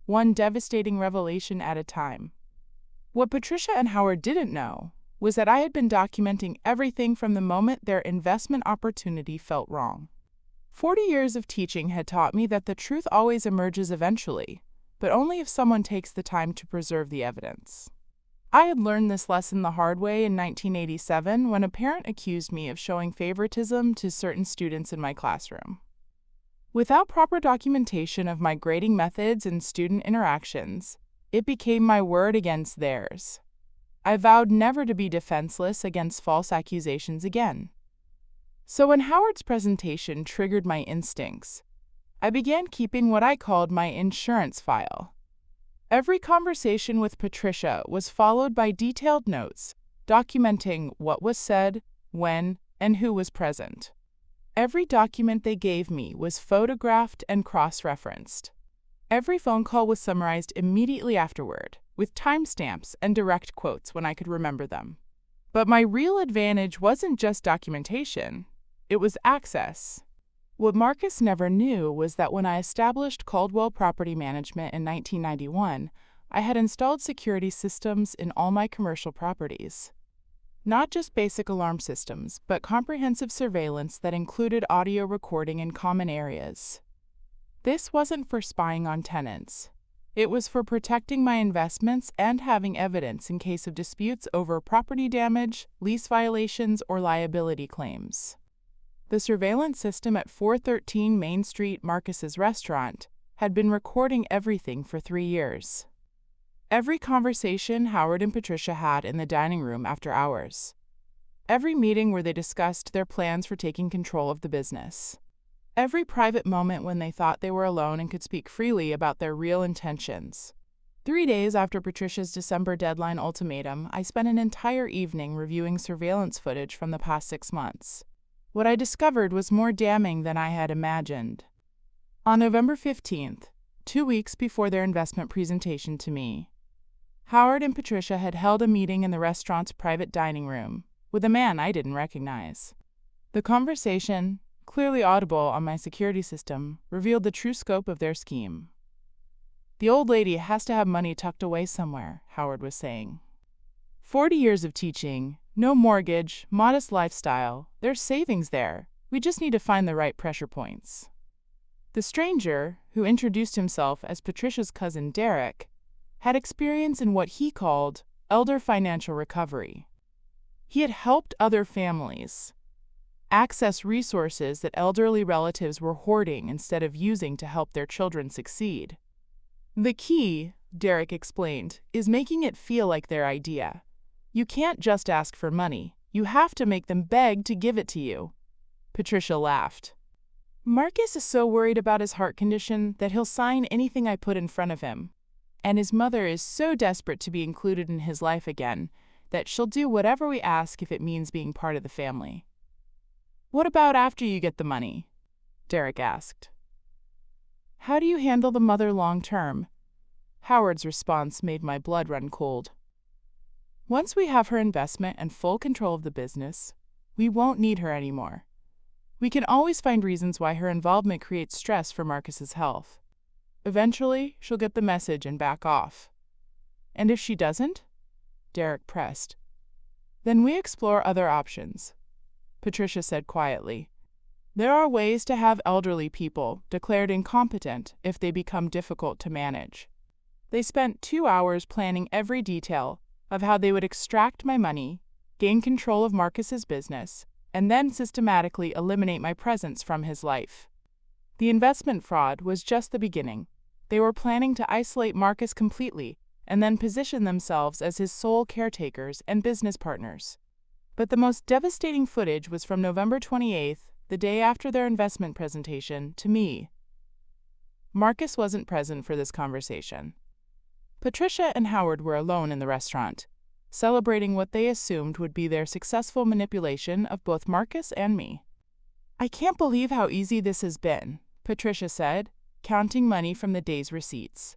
[SPEAKER 1] one devastating revelation at a time. What Patricia and Howard didn't know was that I had been documenting everything from the moment their investment opportunity felt wrong. 40 years of teaching had taught me that the truth always emerges eventually, but only if someone takes the time to preserve the evidence. I had learned this lesson the hard way in 1987 when a parent accused me of showing favoritism to certain students in my classroom. Without proper documentation of my grading methods and student interactions, it became my word against theirs. I vowed never to be defenseless against false accusations again. So when Howard's presentation triggered my instincts, I began keeping what I called my insurance file. Every conversation with Patricia was followed by detailed notes, documenting what was said, when, and who was present. Every document they gave me was photographed and cross-referenced. Every phone call was summarized immediately afterward, with timestamps and direct quotes when I could remember them. But my real advantage wasn't just documentation, it was access. What Marcus never knew was that when I established Caldwell Property Management in 1991, I had installed security systems in all my commercial properties. Not just basic alarm systems, but comprehensive surveillance that included audio recording in common areas. This wasn't for spying on tenants. It was for protecting my investments and having evidence in case of disputes over property damage, lease violations, or liability claims. The surveillance system at 413 Main Street, Marcus's restaurant, had been recording everything for 3 years. Every conversation Howard and Patricia had in the dining room after hours. Every meeting where they discussed their plans for taking control of the business. Every private moment when they thought they were alone and could speak freely about their real intentions. 3 days after Patricia's December deadline ultimatum, I spent an entire evening reviewing surveillance footage from the past 6 months. What I discovered was more damning than I had imagined. On November 15th, 2 weeks before their investment presentation to me, Howard and Patricia had held a meeting in the restaurant's private dining room with a man I didn't recognize. The conversation, clearly audible on my security system, revealed the true scope of their scheme. "The old lady has to have money tucked away somewhere," Howard was saying. 40 years of teaching, no mortgage, modest lifestyle, there's savings there. We just need to find the right pressure points. The stranger, who introduced himself as Patricia's cousin Derek, had experience in what he called elder financial recovery. He had helped other families access resources that elderly relatives were hoarding instead of using to help their children succeed. "The key," Derek explained, "is making it feel like their idea. You can't just ask for money. You have to make them beg to give it to you." Patricia laughed. "Marcus is so worried about his heart condition that he'll sign anything I put in front of him. And his mother is so desperate to be included in his life again that she'll do whatever we ask if it means being part of the family." "What about after you get the money?" Derek asked. "How do you handle the mother long term?" Howard's response made my blood run cold. "Once we have her investment and full control of the business, we won't need her anymore. We can always find reasons why her involvement creates stress for Marcus's health. Eventually, she'll get the message and back off." "And if she doesn't?" Derek pressed. "Then we explore other options," Patricia said quietly. "There are ways to have elderly people declared incompetent if they become difficult to manage." They spent 2 hours planning every detail of how they would extract my money, gain control of Marcus's business, and then systematically eliminate my presence from his life. The investment fraud was just the beginning. They were planning to isolate Marcus completely and then position themselves as his sole caretakers and business partners. But the most devastating footage was from November 28th, the day after their investment presentation, to me. Marcus wasn't present for this conversation. Patricia and Howard were alone in the restaurant, celebrating what they assumed would be their successful manipulation of both Marcus and me. "I can't believe how easy this has been," Patricia said, counting money from the day's receipts.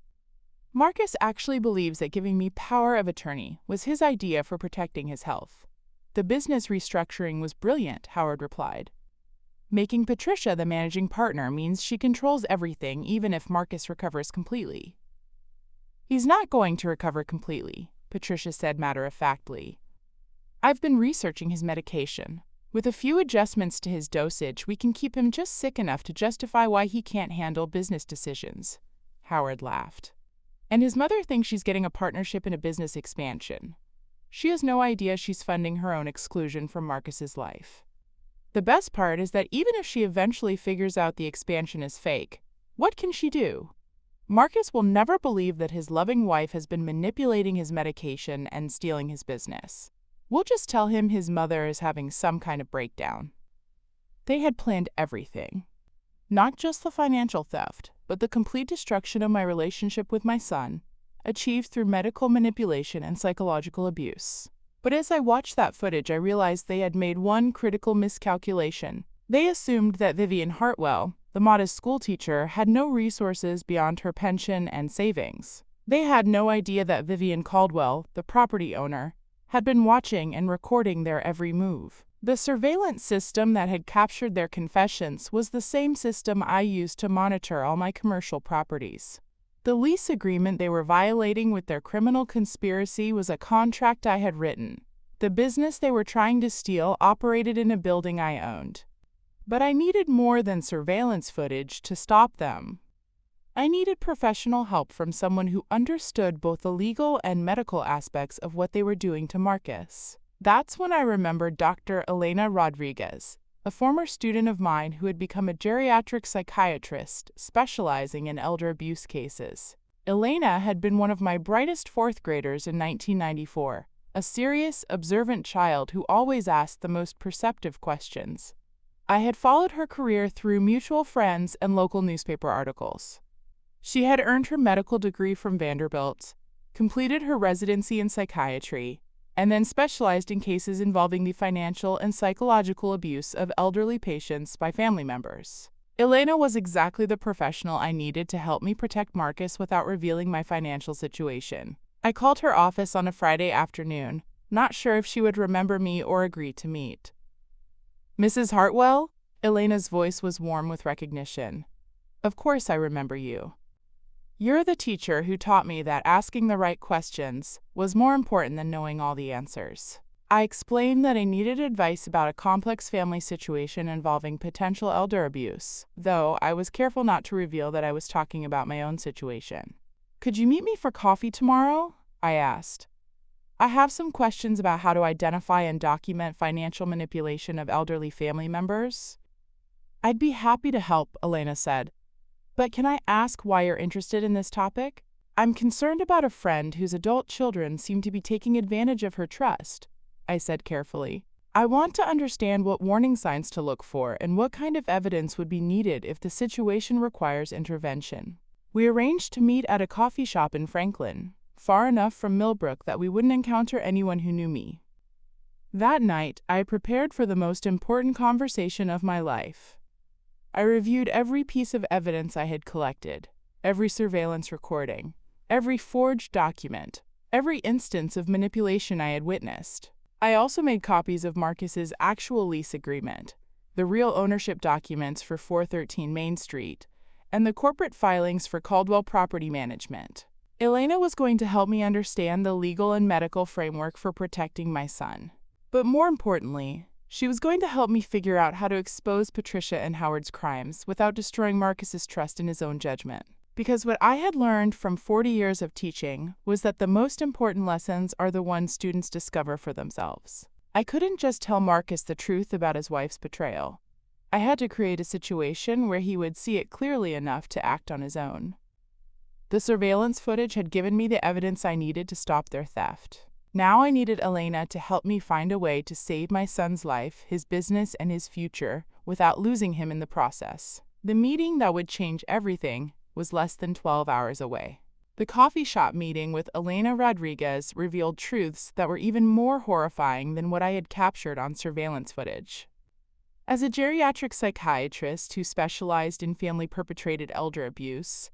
[SPEAKER 1] "Marcus actually believes that giving me power of attorney was his idea for protecting his health." "The business restructuring was brilliant," Howard replied. "Making Patricia the managing partner means she controls everything even if Marcus recovers completely." "He's not going to recover completely," Patricia said matter-of-factly. "I've been researching his medication. With a few adjustments to his dosage, we can keep him just sick enough to justify why he can't handle business decisions." Howard laughed. "And his mother thinks she's getting a partnership in a business expansion. She has no idea she's funding her own exclusion from Marcus's life. The best part is that even if she eventually figures out the expansion is fake, what can she do? Marcus will never believe that his loving wife has been manipulating his medication and stealing his business. We'll just tell him his mother is having some kind of breakdown." They had planned everything. Not just the financial theft, but the complete destruction of my relationship with my son, achieved through medical manipulation and psychological abuse. But as I watched that footage, I realized they had made one critical miscalculation. They assumed that Vivian Caldwell, the modest schoolteacher, had no resources beyond her pension and savings. They had no idea that Vivian Caldwell, the property owner, had been watching and recording their every move. The surveillance system that had captured their confessions was the same system I used to monitor all my commercial properties. The lease agreement they were violating with their criminal conspiracy was a contract I had written. The business they were trying to steal operated in a building I owned. But I needed more than surveillance footage to stop them. I needed professional help from someone who understood both the legal and medical aspects of what they were doing to Marcus. That's when I remembered Dr. Elena Rodriguez, a former student of mine who had become a geriatric psychiatrist specializing in elder abuse cases. Elena had been one of my brightest fourth graders in 1994, a serious, observant child who always asked the most perceptive questions. I had followed her career through mutual friends and local newspaper articles. She had earned her medical degree from Vanderbilt, completed her residency in psychiatry, and then specialized in cases involving the financial and psychological abuse of elderly patients by family members. Elena was exactly the professional I needed to help me protect Marcus without revealing my financial situation. I called her office on a Friday afternoon, not sure if she would remember me or agree to meet. "Mrs. Hartwell?" Elena's voice was warm with recognition. "Of course I remember you. You're the teacher who taught me that asking the right questions was more important than knowing all the answers." I explained that I needed advice about a complex family situation involving potential elder abuse, though I was careful not to reveal that I was talking about my own situation. "Could you meet me for coffee tomorrow?" I asked. "I have some questions about how to identify and document financial manipulation of elderly family members." "I'd be happy to help," Elena said. "But can I ask why you're interested in this topic?" "I'm concerned about a friend whose adult children seem to be taking advantage of her trust," I said carefully. "I want to understand what warning signs to look for and what kind of evidence would be needed if the situation requires intervention." We arranged to meet at a coffee shop in Franklin, far enough from Millbrook that we wouldn't encounter anyone who knew me. That night, I prepared for the most important conversation of my life. I reviewed every piece of evidence I had collected, every surveillance recording, every forged document, every instance of manipulation I had witnessed. I also made copies of Marcus's actual lease agreement, the real ownership documents for 413 Main Street, and the corporate filings for Caldwell Property Management. Elena was going to help me understand the legal and medical framework for protecting my son. But more importantly, she was going to help me figure out how to expose Patricia and Howard's crimes without destroying Marcus's trust in his own judgment. Because what I had learned from 40 years of teaching was that the most important lessons are the ones students discover for themselves. I couldn't just tell Marcus the truth about his wife's betrayal. I had to create a situation where he would see it clearly enough to act on his own. The surveillance footage had given me the evidence I needed to stop their theft. Now I needed Elena to help me find a way to save my son's life, his business, and his future without losing him in the process. The meeting that would change everything was less than 12 hours away. The coffee shop meeting with Elena Rodriguez revealed truths that were even more horrifying than what I had captured on surveillance footage. As a geriatric psychiatrist who specialized in family-perpetrated elder abuse,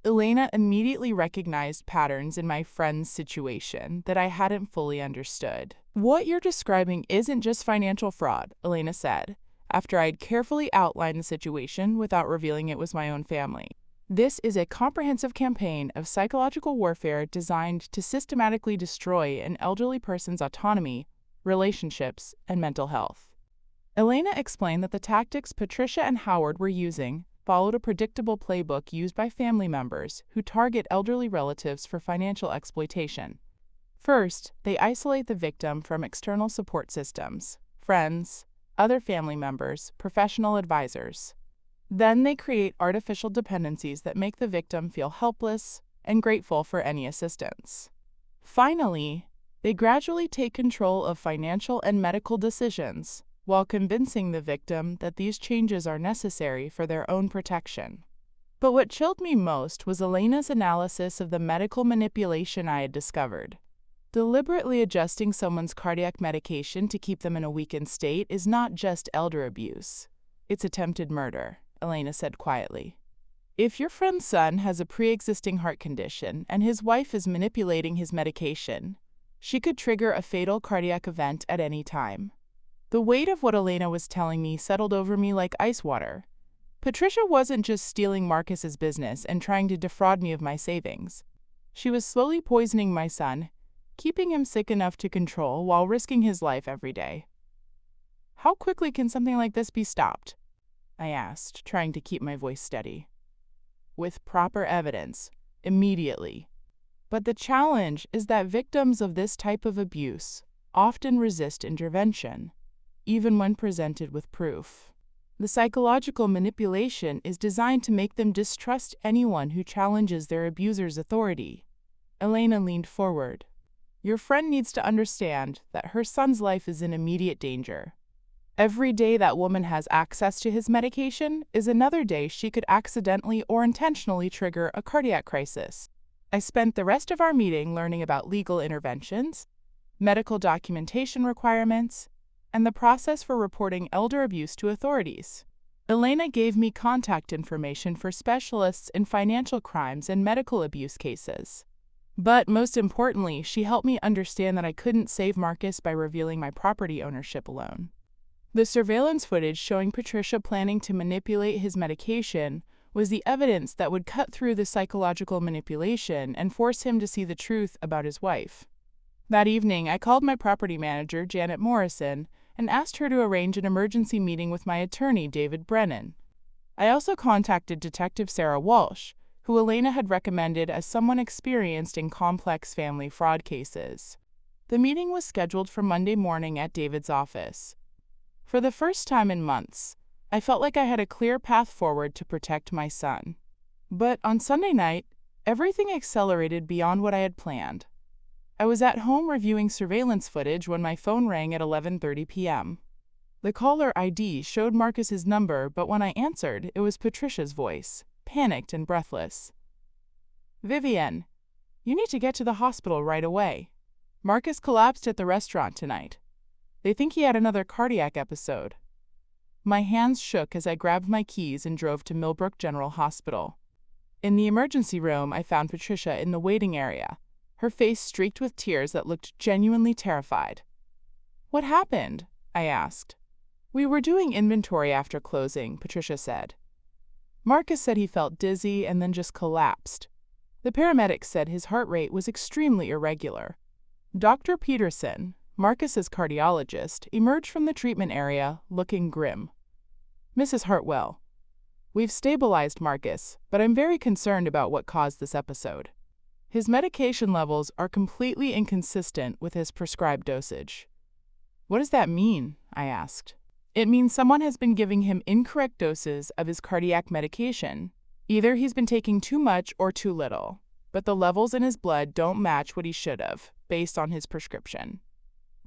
[SPEAKER 1] Elena immediately recognized patterns in my friend's situation that I hadn't fully understood. "What you're describing isn't just financial fraud," Elena said, after I'd carefully outlined the situation without revealing it was my own family. "This is a comprehensive campaign of psychological warfare designed to systematically destroy an elderly person's autonomy, relationships, and mental health." Elena explained that the tactics Patricia and Howard were using followed a predictable playbook used by family members who target elderly relatives for financial exploitation. First, they isolate the victim from external support systems, friends, other family members, professional advisors. Then they create artificial dependencies that make the victim feel helpless and grateful for any assistance. Finally, they gradually take control of financial and medical decisions, while convincing the victim that these changes are necessary for their own protection. But what chilled me most was Elena's analysis of the medical manipulation I had discovered. Deliberately adjusting someone's cardiac medication to keep them in a weakened state is not just elder abuse. It's attempted murder, Elena said quietly. If your friend's son has a pre-existing heart condition and his wife is manipulating his medication, she could trigger a fatal cardiac event at any time. The weight of what Elena was telling me settled over me like ice water. Patricia wasn't just stealing Marcus's business and trying to defraud me of my savings. She was slowly poisoning my son, keeping him sick enough to control while risking his life every day. "How quickly can something like this be stopped?" I asked, trying to keep my voice steady. "With proper evidence, immediately. But the challenge is that victims of this type of abuse often resist intervention, even when presented with proof. The psychological manipulation is designed to make them distrust anyone who challenges their abuser's authority." Elena leaned forward. "Your friend needs to understand that her son's life is in immediate danger. Every day that woman has access to his medication is another day she could accidentally or intentionally trigger a cardiac crisis." I spent the rest of our meeting learning about legal interventions, medical documentation requirements, and the process for reporting elder abuse to authorities. Elena gave me contact information for specialists in financial crimes and medical abuse cases. But most importantly, she helped me understand that I couldn't save Marcus by revealing my property ownership alone. The surveillance footage showing Patricia planning to manipulate his medication was the evidence that would cut through the psychological manipulation and force him to see the truth about his wife. That evening, I called my property manager, Janet Morrison, and asked her to arrange an emergency meeting with my attorney, David Brennan. I also contacted Detective Sarah Walsh, who Elena had recommended as someone experienced in complex family fraud cases. The meeting was scheduled for Monday morning at David's office. For the first time in months, I felt like I had a clear path forward to protect my son. But on Sunday night, everything accelerated beyond what I had planned. I was at home reviewing surveillance footage when my phone rang at 11:30 p.m. The caller ID showed Marcus's number, but when I answered, it was Patricia's voice, panicked and breathless. "Vivian, you need to get to the hospital right away. Marcus collapsed at the restaurant tonight. They think he had another cardiac episode." My hands shook as I grabbed my keys and drove to Millbrook General Hospital. In the emergency room, I found Patricia in the waiting area, her face streaked with tears that looked genuinely terrified. "What happened?" I asked. "We were doing inventory after closing," Patricia said. "Marcus said he felt dizzy and then just collapsed. The paramedics said his heart rate was extremely irregular." Dr. Peterson, Marcus's cardiologist, emerged from the treatment area looking grim. "Mrs. Hartwell, we've stabilized Marcus, but I'm very concerned about what caused this episode. His medication levels are completely inconsistent with his prescribed dosage." "What does that mean?" I asked. It means someone has been giving him incorrect doses of his cardiac medication. Either he's been taking too much or too little, but the levels in his blood don't match what he should have, based on his prescription.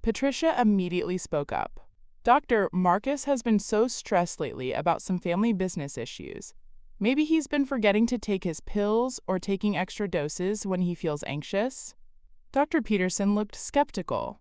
[SPEAKER 1] Patricia immediately spoke up. Doctor, Marcus has been so stressed lately about some family business issues. Maybe he's been forgetting to take his pills or taking extra doses when he feels anxious. Dr. Peterson looked skeptical.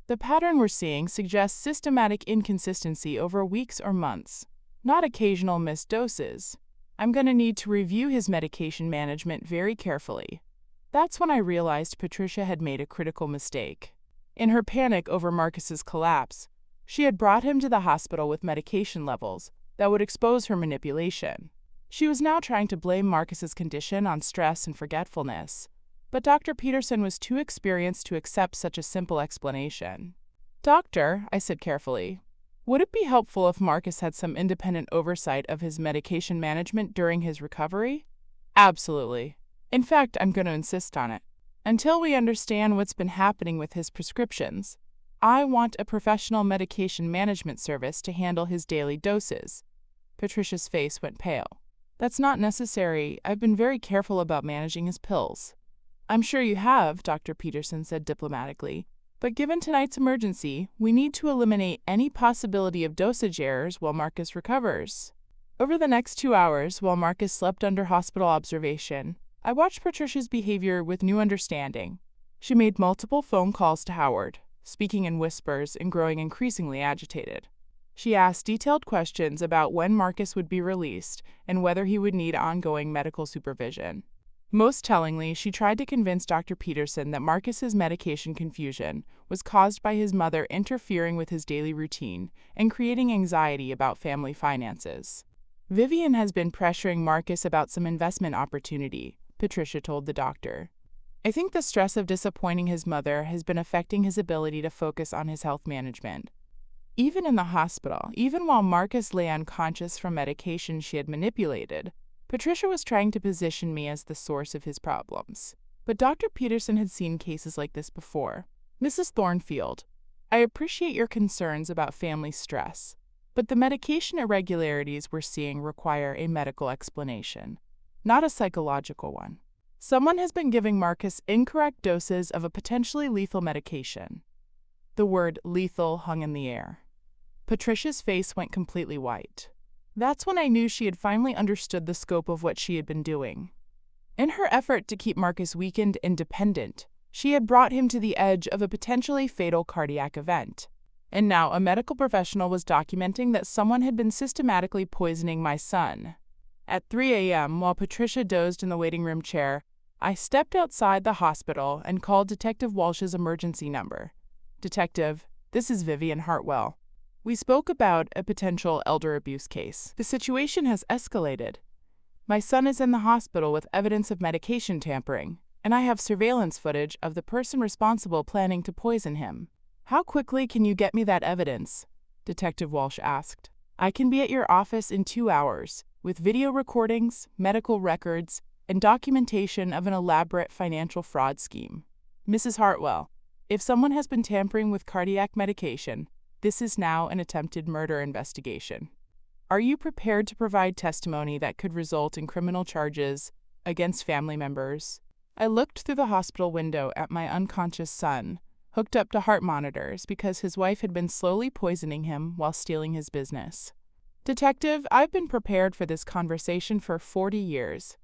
[SPEAKER 1] The pattern we're seeing suggests systematic inconsistency over weeks or months, not occasional missed doses. I'm going to need to review his medication management very carefully. That's when I realized Patricia had made a critical mistake. In her panic over Marcus's collapse, she had brought him to the hospital with medication levels that would expose her manipulation. She was now trying to blame Marcus's condition on stress and forgetfulness, but Dr. Peterson was too experienced to accept such a simple explanation. Doctor, I said carefully, would it be helpful if Marcus had some independent oversight of his medication management during his recovery? Absolutely. In fact, I'm going to insist on it. Until we understand what's been happening with his prescriptions, I want a professional medication management service to handle his daily doses. Patricia's face went pale. That's not necessary. I've been very careful about managing his pills. I'm sure you have, Dr. Peterson said diplomatically, but given tonight's emergency, we need to eliminate any possibility of dosage errors while Marcus recovers. Over the next 2 hours, while Marcus slept under hospital observation, I watched Patricia's behavior with new understanding. She made multiple phone calls to Howard, speaking in whispers and growing increasingly agitated. She asked detailed questions about when Marcus would be released and whether he would need ongoing medical supervision. Most tellingly, she tried to convince Dr. Peterson that Marcus's medication confusion was caused by his mother interfering with his daily routine and creating anxiety about family finances. Vivian has been pressuring Marcus about some investment opportunity, Patricia told the doctor. I think the stress of disappointing his mother has been affecting his ability to focus on his health management. Even in the hospital, even while Marcus lay unconscious from medication she had manipulated, Patricia was trying to position me as the source of his problems. But Dr. Peterson had seen cases like this before. Mrs. Thornfield, I appreciate your concerns about family stress, but the medication irregularities we're seeing require a medical explanation, not a psychological one. Someone has been giving Marcus incorrect doses of a potentially lethal medication. The word lethal hung in the air. Patricia's face went completely white. That's when I knew she had finally understood the scope of what she had been doing. In her effort to keep Marcus weakened and dependent, she had brought him to the edge of a potentially fatal cardiac event. And now a medical professional was documenting that someone had been systematically poisoning my son. At 3 a.m., while Patricia dozed in the waiting room chair, I stepped outside the hospital and called Detective Walsh's emergency number. Detective, this is Vivian Caldwell. We spoke about a potential elder abuse case. The situation has escalated. My son is in the hospital with evidence of medication tampering, and I have surveillance footage of the person responsible planning to poison him. How quickly can you get me that evidence? Detective Walsh asked. I can be at your office in 2 hours, with video recordings, medical records, and documentation of an elaborate financial fraud scheme. Mrs. Hartwell, if someone has been tampering with cardiac medication, this is now an attempted murder investigation. Are you prepared to provide testimony that could result in criminal charges against family members? I looked through the hospital window at my unconscious son, hooked up to heart monitors because his wife had been slowly poisoning him while stealing his business. Detective, I've been prepared for this conversation for 40 years.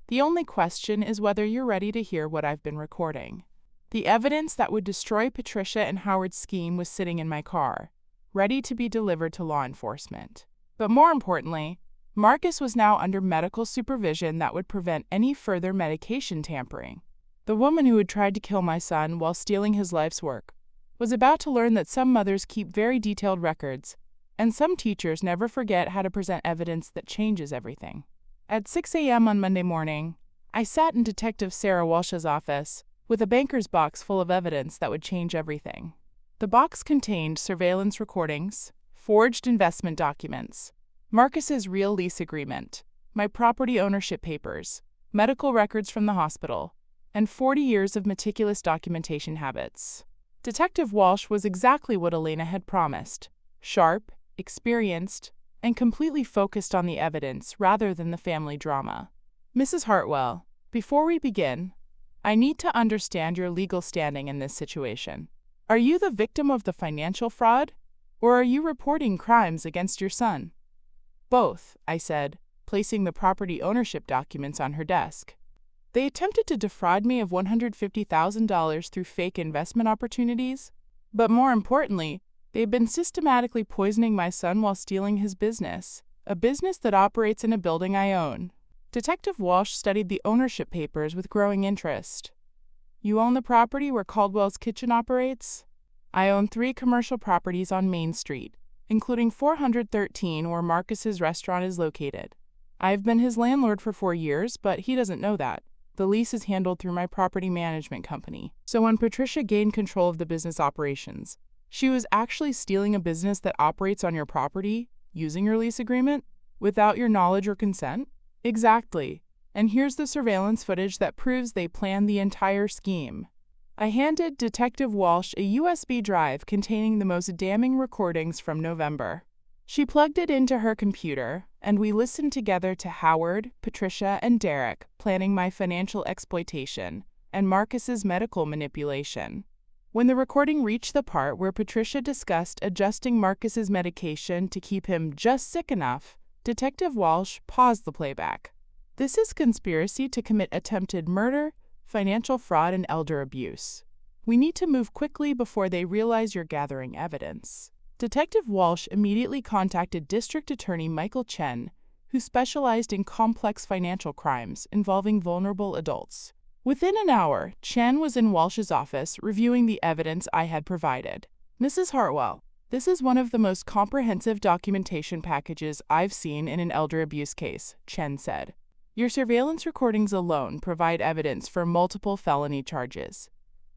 [SPEAKER 1] The only question is whether you're ready to hear what I've been recording. The evidence that would destroy Patricia and Howard's scheme was sitting in my car, ready to be delivered to law enforcement. But more importantly, Marcus was now under medical supervision that would prevent any further medication tampering. The woman who had tried to kill my son while stealing his life's work was about to learn that some mothers keep very detailed records, and some teachers never forget how to present evidence that changes everything. At 6 a.m. on Monday morning, I sat in Detective Sarah Walsh's office with a banker's box full of evidence that would change everything. The box contained surveillance recordings, forged investment documents, Marcus's real lease agreement, my property ownership papers, medical records from the hospital, and 40 years of meticulous documentation habits. Detective Walsh was exactly what Elena had promised: sharp, experienced, and completely focused on the evidence rather than the family drama. Mrs. Hartwell, before we begin, I need to understand your legal standing in this situation. Are you the victim of the financial fraud, or are you reporting crimes against your son? Both, I said, placing the property ownership documents on her desk. They attempted to defraud me of $150,000 through fake investment opportunities, but more importantly, they've been systematically poisoning my son while stealing his business, a business that operates in a building I own. Detective Walsh studied the ownership papers with growing interest. You own the property where Caldwell's Kitchen operates? I own 3 commercial properties on Main Street, including 413 where Marcus's restaurant is located. I've been his landlord for 4 years, but he doesn't know that. The lease is handled through my property management company. So when Patricia gained control of the business operations, she was actually stealing a business that operates on your property, using your lease agreement, without your knowledge or consent? Exactly. And here's the surveillance footage that proves they planned the entire scheme. I handed Detective Walsh a USB drive containing the most damning recordings from November. She plugged it into her computer, and we listened together to Howard, Patricia, and Derek planning my financial exploitation and Marcus's medical manipulation. When the recording reached the part where Patricia discussed adjusting Marcus's medication to keep him just sick enough, Detective Walsh paused the playback. This is conspiracy to commit attempted murder, financial fraud, and elder abuse. We need to move quickly before they realize you're gathering evidence. Detective Walsh immediately contacted District Attorney Michael Chen, who specialized in complex financial crimes involving vulnerable adults. Within an hour, Chen was in Walsh's office reviewing the evidence I had provided. Mrs. Hartwell, this is one of the most comprehensive documentation packages I've seen in an elder abuse case, Chen said. Your surveillance recordings alone provide evidence for multiple felony charges,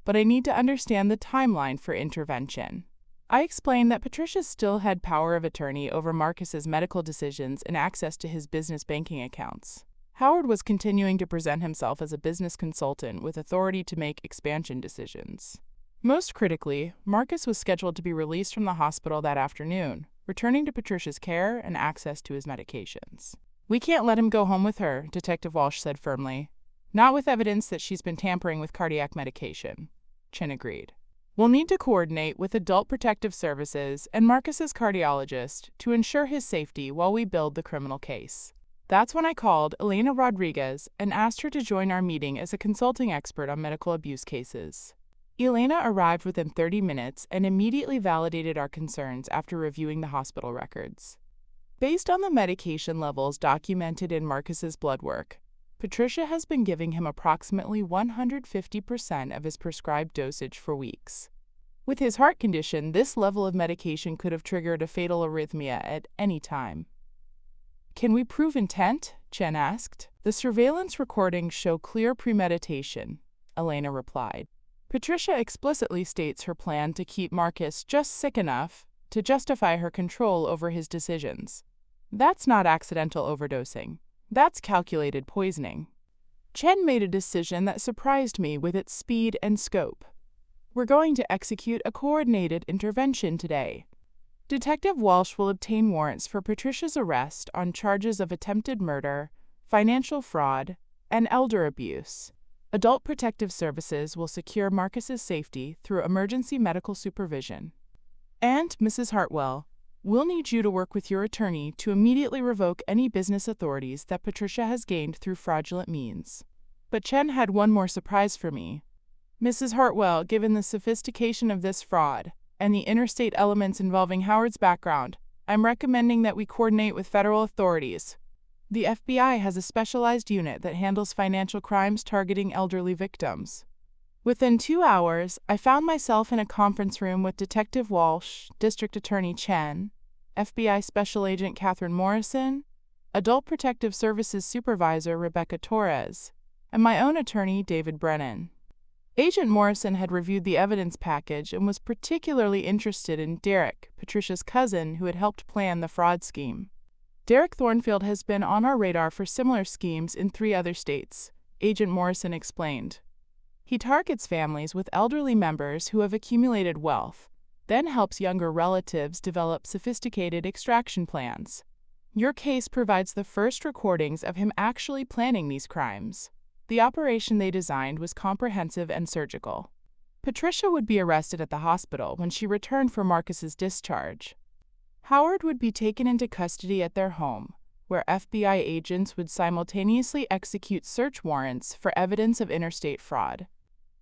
[SPEAKER 1] but I need to understand the timeline for intervention. I explained that Patricia still had power of attorney over Marcus's medical decisions and access to his business banking accounts. Howard was continuing to present himself as a business consultant with authority to make expansion decisions. Most critically, Marcus was scheduled to be released from the hospital that afternoon, returning to Patricia's care and access to his medications. We can't let him go home with her, Detective Walsh said firmly. Not with evidence that she's been tampering with cardiac medication. Chen agreed. We'll need to coordinate with Adult Protective Services and Marcus's cardiologist to ensure his safety while we build the criminal case. That's when I called Elena Rodriguez and asked her to join our meeting as a consulting expert on medical abuse cases. Elena arrived within 30 minutes and immediately validated our concerns after reviewing the hospital records. Based on the medication levels documented in Marcus's blood work, Patricia has been giving him approximately 150% of his prescribed dosage for weeks. With his heart condition, this level of medication could have triggered a fatal arrhythmia at any time. Can we prove intent? Chen asked. The surveillance recordings show clear premeditation, Elena replied. Patricia explicitly states her plan to keep Marcus just sick enough to justify her control over his decisions. That's not accidental overdosing. That's calculated poisoning. Chen made a decision that surprised me with its speed and scope. We're going to execute a coordinated intervention today. Detective Walsh will obtain warrants for Patricia's arrest on charges of attempted murder, financial fraud, and elder abuse. Adult Protective Services will secure Marcus's safety through emergency medical supervision. And, Mrs. Hartwell, we'll need you to work with your attorney to immediately revoke any business authorities that Patricia has gained through fraudulent means. But Chen had one more surprise for me. Mrs. Hartwell, given the sophistication of this fraud and the interstate elements involving Howard's background, I'm recommending that we coordinate with federal authorities. The FBI has a specialized unit that handles financial crimes targeting elderly victims. Within 2 hours, I found myself in a conference room with Detective Walsh, District Attorney Chen, FBI Special Agent Catherine Morrison, Adult Protective Services Supervisor Rebecca Torres, and my own attorney David Brennan. Agent Morrison had reviewed the evidence package and was particularly interested in Derek, Patricia's cousin, who had helped plan the fraud scheme. Derek Thornfield has been on our radar for similar schemes in 3 other states, Agent Morrison explained. He targets families with elderly members who have accumulated wealth then helps younger relatives develop sophisticated extraction plans. Your case provides the first recordings of him actually planning these crimes. The operation they designed was comprehensive and surgical. Patricia would be arrested at the hospital when she returned for Marcus's discharge. Howard would be taken into custody at their home, where FBI agents would simultaneously execute search warrants for evidence of interstate fraud.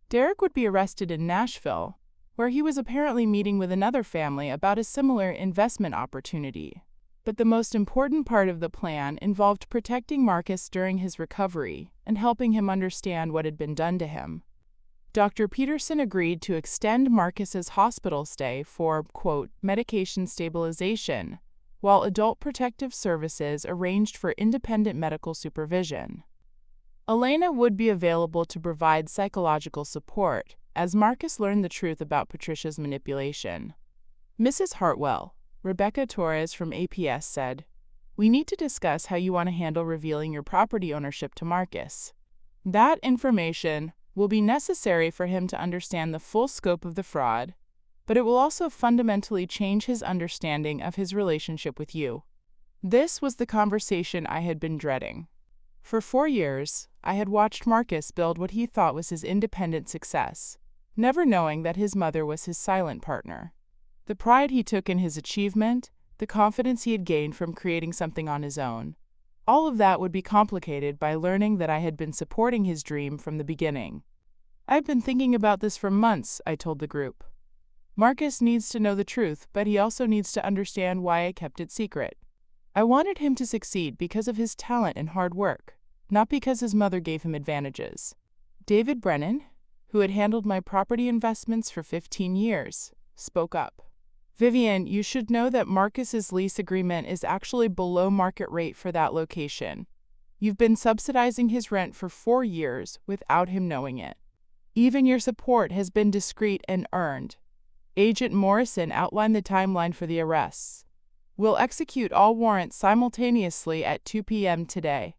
[SPEAKER 1] Derek would be arrested in Nashville, where he was apparently meeting with another family about a similar investment opportunity. But the most important part of the plan involved protecting Marcus during his recovery and helping him understand what had been done to him. Dr. Peterson agreed to extend Marcus's hospital stay for, quote, medication stabilization, while Adult Protective Services arranged for independent medical supervision. Elena would be available to provide psychological support as Marcus learned the truth about Patricia's manipulation. Mrs. Hartwell, Rebecca Torres from APS said, "We need to discuss how you want to handle revealing your property ownership to Marcus. That information will be necessary for him to understand the full scope of the fraud, but it will also fundamentally change his understanding of his relationship with you." This was the conversation I had been dreading. For 4 years, I had watched Marcus build what he thought was his independent success, never knowing that his mother was his silent partner. The pride he took in his achievement, the confidence he had gained from creating something on his own, all of that would be complicated by learning that I had been supporting his dream from the beginning. "I've been thinking about this for months," I told the group. "Marcus needs to know the truth, but he also needs to understand why I kept it secret. I wanted him to succeed because of his talent and hard work, not because his mother gave him advantages." David Brennan, who had handled my property investments for 15 years, spoke up. "Vivian, you should know that Marcus's lease agreement is actually below market rate for that location. You've been subsidizing his rent for 4 years without him knowing it. Even your support has been discreet and earned. Agent Morrison outlined the timeline for the arrests. We'll execute all warrants simultaneously at 2 p.m. today.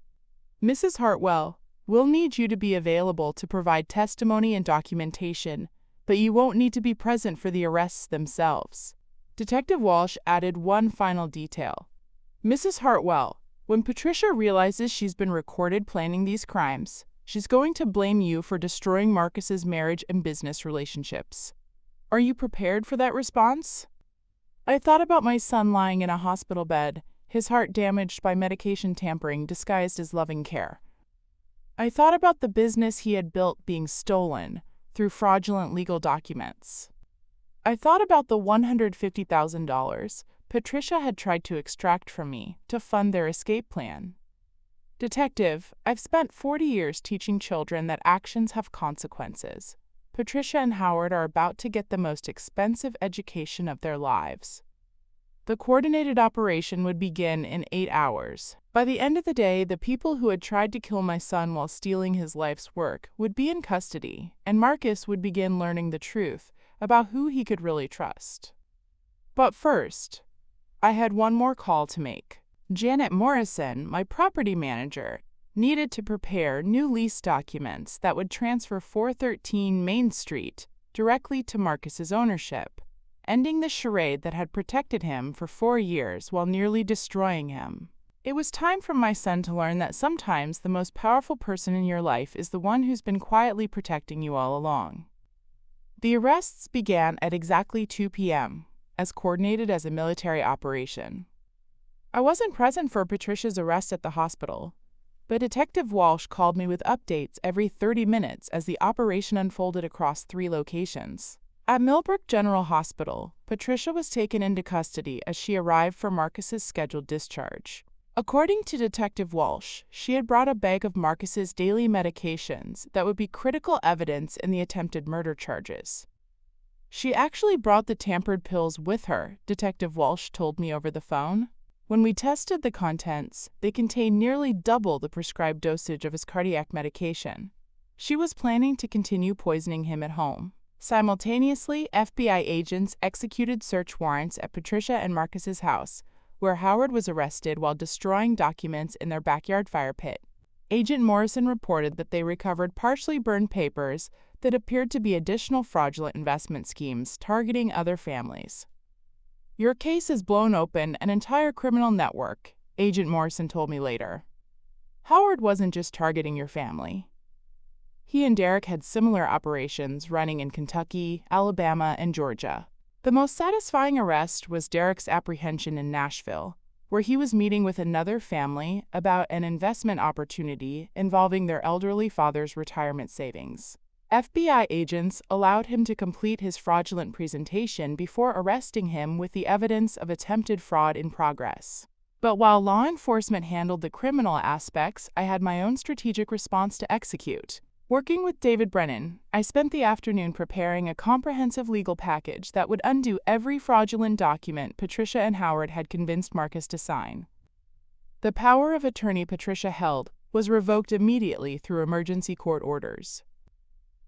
[SPEAKER 1] Mrs. Hartwell, we'll need you to be available to provide testimony and documentation, but you won't need to be present for the arrests themselves." Detective Walsh added one final detail. "Mrs. Hartwell, when Patricia realizes she's been recorded planning these crimes, she's going to blame you for destroying Marcus's marriage and business relationships. Are you prepared for that response?" I thought about my son lying in a hospital bed, his heart damaged by medication tampering disguised as loving care. I thought about the business he had built being stolen through fraudulent legal documents. I thought about the $150,000 Patricia had tried to extract from me to fund their escape plan. Detective, I've spent 40 years teaching children that actions have consequences. Patricia and Howard are about to get the most expensive education of their lives. The coordinated operation would begin in 8 hours. By the end of the day, the people who had tried to kill my son while stealing his life's work would be in custody, and Marcus would begin learning the truth about who he could really trust. But first, I had one more call to make. Janet Morrison, my property manager, needed to prepare new lease documents that would transfer 413 Main Street directly to Marcus's ownership, ending the charade that had protected him for 4 years while nearly destroying him. It was time for my son to learn that sometimes the most powerful person in your life is the one who's been quietly protecting you all along. The arrests began at exactly 2 p.m., as coordinated as a military operation. I wasn't present for Patricia's arrest at the hospital, but Detective Walsh called me with updates every 30 minutes as the operation unfolded across 3 locations. At Millbrook General Hospital, Patricia was taken into custody as she arrived for Marcus's scheduled discharge. According to Detective Walsh, she had brought a bag of Marcus's daily medications that would be critical evidence in the attempted murder charges. She actually brought the tampered pills with her, Detective Walsh told me over the phone. When we tested the contents, they contained nearly double the prescribed dosage of his cardiac medication. She was planning to continue poisoning him at home. Simultaneously, FBI agents executed search warrants at Patricia and Marcus's house, where Howard was arrested while destroying documents in their backyard fire pit. Agent Morrison reported that they recovered partially burned papers that appeared to be additional fraudulent investment schemes targeting other families. Your case has blown open an entire criminal network, Agent Morrison told me later. Howard wasn't just targeting your family. He and Derek had similar operations running in Kentucky, Alabama, and Georgia. The most satisfying arrest was Derek's apprehension in Nashville, where he was meeting with another family about an investment opportunity involving their elderly father's retirement savings. FBI agents allowed him to complete his fraudulent presentation before arresting him with the evidence of attempted fraud in progress. But while law enforcement handled the criminal aspects, I had my own strategic response to execute. Working with David Brennan, I spent the afternoon preparing a comprehensive legal package that would undo every fraudulent document Patricia and Howard had convinced Marcus to sign. The power of attorney Patricia held was revoked immediately through emergency court orders.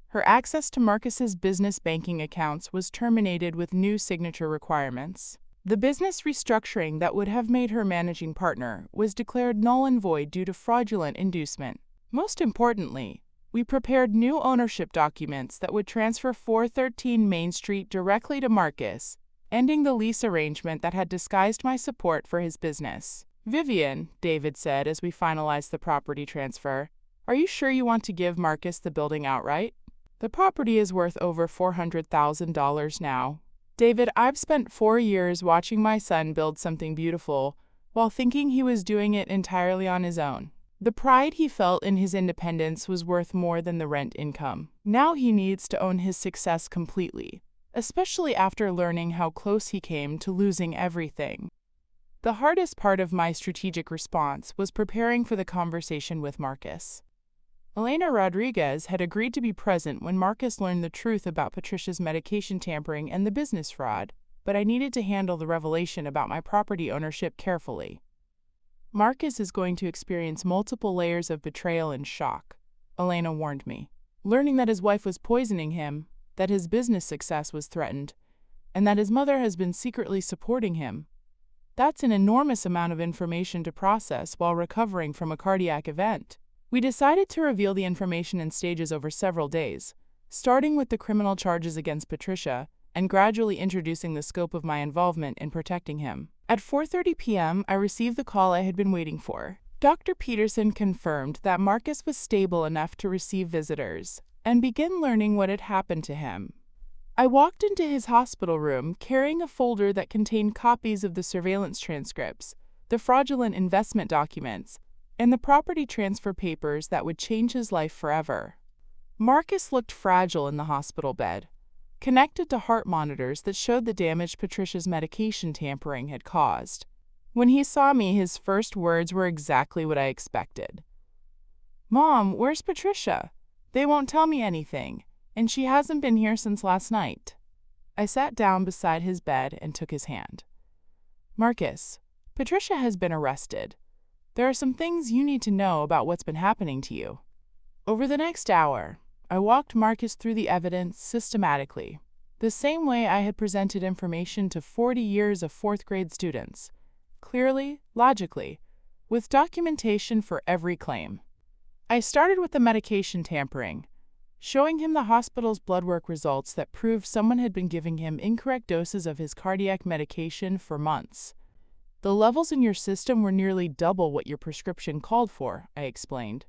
[SPEAKER 1] Her access to Marcus's business banking accounts was terminated with new signature requirements. The business restructuring that would have made her managing partner was declared null and void due to fraudulent inducement. Most importantly, we prepared new ownership documents that would transfer 413 Main Street directly to Marcus, ending the lease arrangement that had disguised my support for his business. "Vivian," David said as we finalized the property transfer, "are you sure you want to give Marcus the building outright? The property is worth over $400,000 now. David, I've spent 4 years watching my son build something beautiful while thinking he was doing it entirely on his own. The pride he felt in his independence was worth more than the rent income. Now he needs to own his success completely, especially after learning how close he came to losing everything." The hardest part of my strategic response was preparing for the conversation with Marcus. Elena Rodriguez had agreed to be present when Marcus learned the truth about Patricia's medication tampering and the business fraud, but I needed to handle the revelation about my property ownership carefully. "Marcus is going to experience multiple layers of betrayal and shock," Elena warned me. Learning that his wife was poisoning him, that his business success was threatened, and that his mother has been secretly supporting him. That's an enormous amount of information to process while recovering from a cardiac event. We decided to reveal the information in stages over several days, starting with the criminal charges against Patricia and gradually introducing the scope of my involvement in protecting him. At 4:30 p.m., I received the call I had been waiting for. Dr. Peterson confirmed that Marcus was stable enough to receive visitors and begin learning what had happened to him. I walked into his hospital room carrying a folder that contained copies of the surveillance transcripts, the fraudulent investment documents, and the property transfer papers that would change his life forever. Marcus looked fragile in the hospital bed, connected to heart monitors that showed the damage Patricia's medication tampering had caused. When he saw me, his first words were exactly what I expected. "Mom, where's Patricia? They won't tell me anything, and she hasn't been here since last night." I sat down beside his bed and took his hand. "Marcus, Patricia has been arrested. There are some things you need to know about what's been happening to you." Over the next hour, I walked Marcus through the evidence systematically, the same way I had presented information to 40 years of fourth-grade students, clearly, logically, with documentation for every claim. I started with the medication tampering, showing him the hospital's blood work results that proved someone had been giving him incorrect doses of his cardiac medication for months. "The levels in your system were nearly double what your prescription called for," I explained.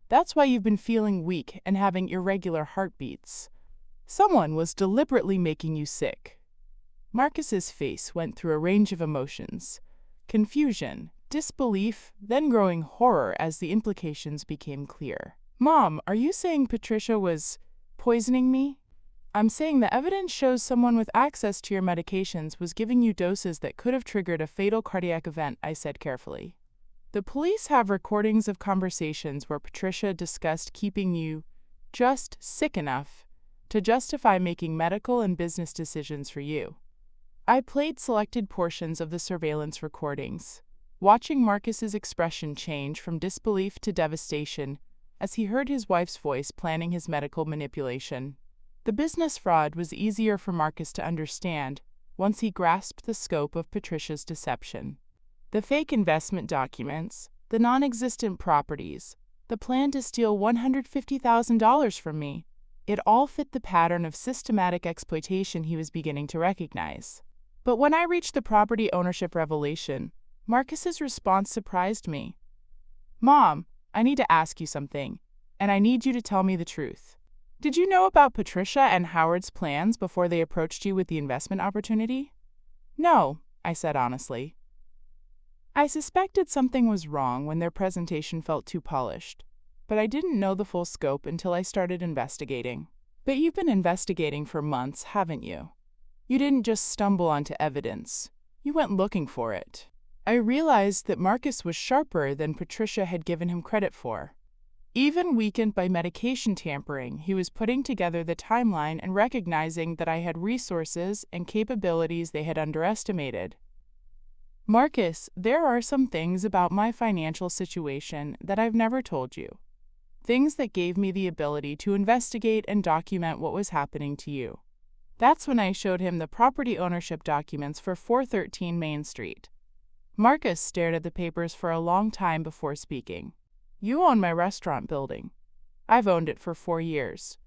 [SPEAKER 1] "That's why you've been feeling weak and having irregular heartbeats. Someone was deliberately making you sick." Marcus's face went through a range of emotions: confusion, disbelief, then growing horror as the implications became clear. "Mom, are you saying Patricia was poisoning me?" "I'm saying the evidence shows someone with access to your medications was giving you doses that could have triggered a fatal cardiac event," I said carefully. "The police have recordings of conversations where Patricia discussed keeping you just sick enough to justify making medical and business decisions for you." I played selected portions of the surveillance recordings, watching Marcus's expression change from disbelief to devastation as he heard his wife's voice planning his medical manipulation. The business fraud was easier for Marcus to understand once he grasped the scope of Patricia's deception. The fake investment documents, the non-existent properties, The plan to steal $150,000 from me. It all fit the pattern of systematic exploitation he was beginning to recognize. But when I reached the property ownership revelation, Marcus's response surprised me. "Mom, I need to ask you something, and I need you to tell me the truth. Did you know about Patricia and Howard's plans before they approached you with the investment opportunity?" "No," I said honestly. I suspected something was wrong when their presentation felt too polished, but I didn't know the full scope until I started investigating. But you've been investigating for months, haven't you? You didn't just stumble onto evidence. You went looking for it. I realized that Marcus was sharper than Patricia had given him credit for. Even weakened by medication tampering, he was putting together the timeline and recognizing that I had resources and capabilities they had underestimated. "Marcus, there are some things about my financial situation that I've never told you. Things that gave me the ability to investigate and document what was happening to you." That's when I showed him the property ownership documents for 413 Main Street. Marcus stared at the papers for a long time before speaking. "You own my restaurant building. I've owned it for 4 years.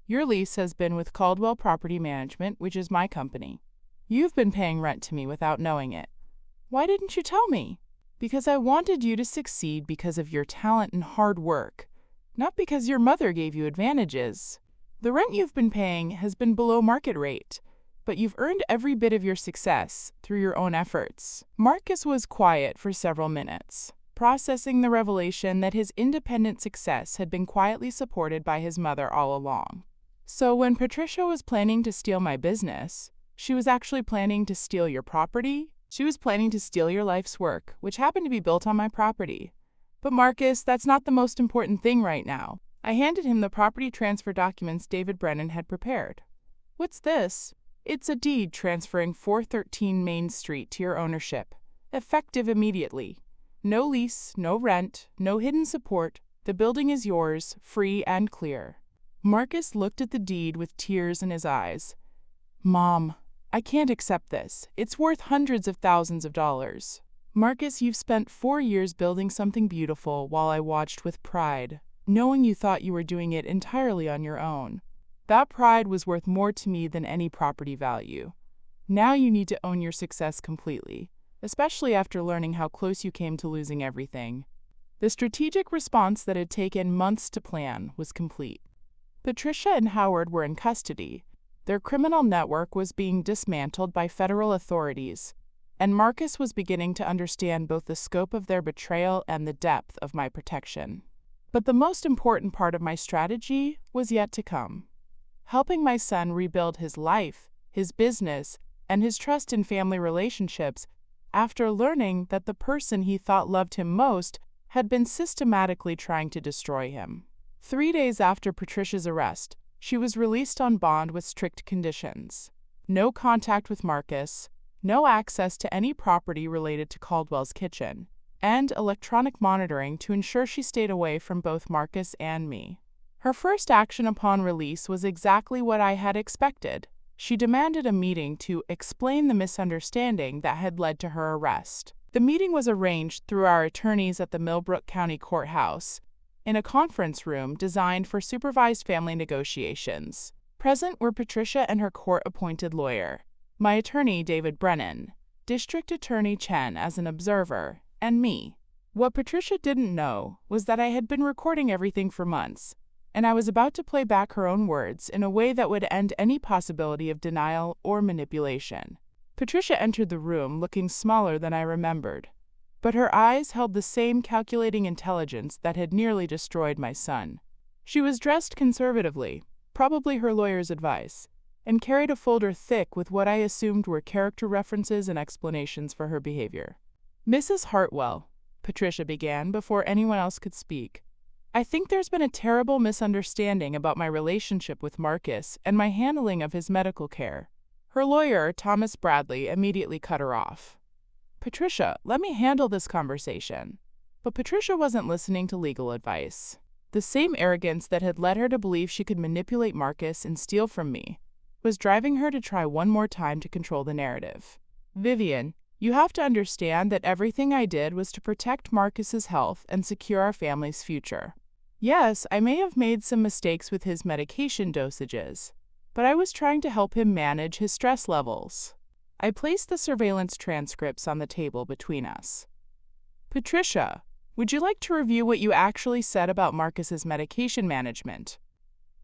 [SPEAKER 1] Your lease has been with Caldwell Property Management, which is my company. You've been paying rent to me without knowing it. Why didn't you tell me?" "Because I wanted you to succeed because of your talent and hard work, not because your mother gave you advantages. The rent you've been paying has been below market rate, but you've earned every bit of your success through your own efforts." Marcus was quiet for several minutes, processing the revelation that his independent success had been quietly supported by his mother all along. "So when Patricia was planning to steal my business, she was actually planning to steal your property? She was planning to steal your life's work, which happened to be built on my property. But Marcus, that's not the most important thing right now." I handed him the property transfer documents David Brennan had prepared. "What's this?" "It's a deed transferring 413 Main Street to your ownership, effective immediately. No lease, no rent, no hidden support. The building is yours, free and clear." Marcus looked at the deed with tears in his eyes. "Mom, I can't accept this. It's worth hundreds of thousands of dollars." "Marcus, you've spent 4 years building something beautiful while I watched with pride, knowing you thought you were doing it entirely on your own. That pride was worth more to me than any property value. Now you need to own your success completely, especially after learning how close you came to losing everything." The strategic response that had taken months to plan was complete. Patricia and Howard were in custody. Their criminal network was being dismantled by federal authorities, and Marcus was beginning to understand both the scope of their betrayal and the depth of my protection. But the most important part of my strategy was yet to come. Helping my son rebuild his life, his business, and his trust in family relationships after learning that the person he thought loved him most had been systematically trying to destroy him. 3 days after Patricia's arrest, she was released on bond with strict conditions. No contact with Marcus, no access to any property related to Caldwell's kitchen, and electronic monitoring to ensure she stayed away from both Marcus and me. Her first action upon release was exactly what I had expected. She demanded a meeting to explain the misunderstanding that had led to her arrest. The meeting was arranged through our attorneys at the Millbrook County Courthouse, in a conference room designed for supervised family negotiations. Present were Patricia and her court-appointed lawyer, my attorney David Brennan, District Attorney Chen as an observer, and me. What Patricia didn't know was that I had been recording everything for months, and I was about to play back her own words in a way that would end any possibility of denial or manipulation. Patricia entered the room looking smaller than I remembered, but her eyes held the same calculating intelligence that had nearly destroyed my son. She was dressed conservatively, probably her lawyer's advice, and carried a folder thick with what I assumed were character references and explanations for her behavior. "Mrs. Hartwell," Patricia began before anyone else could speak, "I think there's been a terrible misunderstanding about my relationship with Marcus and my handling of his medical care." Her lawyer, Thomas Bradley, immediately cut her off. "Patricia, let me handle this conversation." But Patricia wasn't listening to legal advice. The same arrogance that had led her to believe she could manipulate Marcus and steal from me was driving her to try one more time to control the narrative. "Vivian, you have to understand that everything I did was to protect Marcus's health and secure our family's future. Yes, I may have made some mistakes with his medication dosages, but I was trying to help him manage his stress levels. I placed the surveillance transcripts on the table between us. Patricia, would you like to review what you actually said about Marcus's medication management?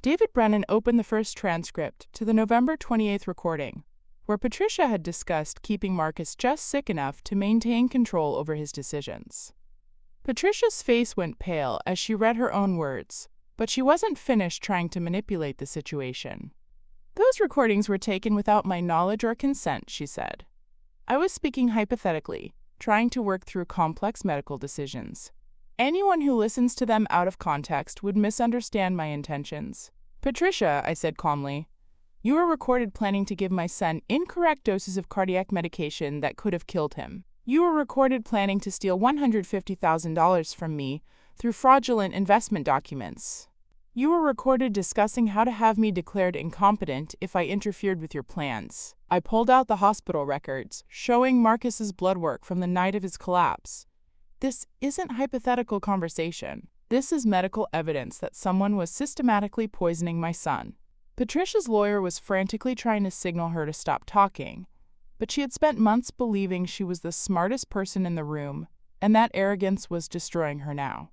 [SPEAKER 1] David Brennan opened the first transcript to the November 28th recording, where Patricia had discussed keeping Marcus just sick enough to maintain control over his decisions. Patricia's face went pale as she read her own words, but she wasn't finished trying to manipulate the situation. Those recordings were taken without my knowledge or consent, she said. I was speaking hypothetically, trying to work through complex medical decisions. Anyone who listens to them out of context would misunderstand my intentions. Patricia, I said calmly, you were recorded planning to give my son incorrect doses of cardiac medication that could have killed him. You were recorded planning to steal $150,000 from me through fraudulent investment documents. You were recorded discussing how to have me declared incompetent if I interfered with your plans. I pulled out the hospital records, showing Marcus's blood work from the night of his collapse. This isn't hypothetical conversation. This is medical evidence that someone was systematically poisoning my son. Patricia's lawyer was frantically trying to signal her to stop talking, but she had spent months believing she was the smartest person in the room, and that arrogance was destroying her now.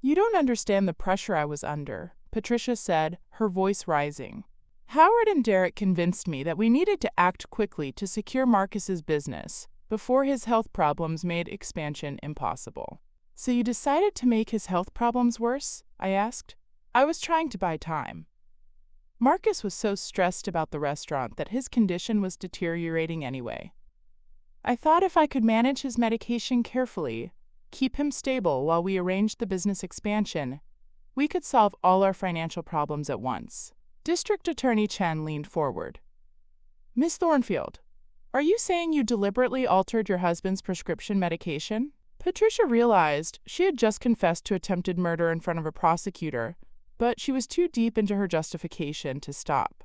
[SPEAKER 1] You don't understand the pressure I was under, Patricia said, her voice rising. Howard and Derek convinced me that we needed to act quickly to secure Marcus's business before his health problems made expansion impossible. So you decided to make his health problems worse? I asked. I was trying to buy time. Marcus was so stressed about the restaurant that his condition was deteriorating anyway. I thought if I could manage his medication carefully, keep him stable while we arranged the business expansion, we could solve all our financial problems at once. District Attorney Chen leaned forward. Miss Thornfield, are you saying you deliberately altered your husband's prescription medication? Patricia realized she had just confessed to attempted murder in front of a prosecutor, but she was too deep into her justification to stop.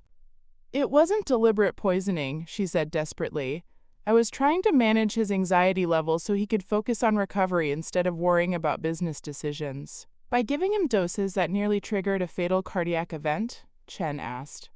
[SPEAKER 1] It wasn't deliberate poisoning, she said desperately. I was trying to manage his anxiety levels so he could focus on recovery instead of worrying about business decisions. By giving him doses that nearly triggered a fatal cardiac event? Chen asked.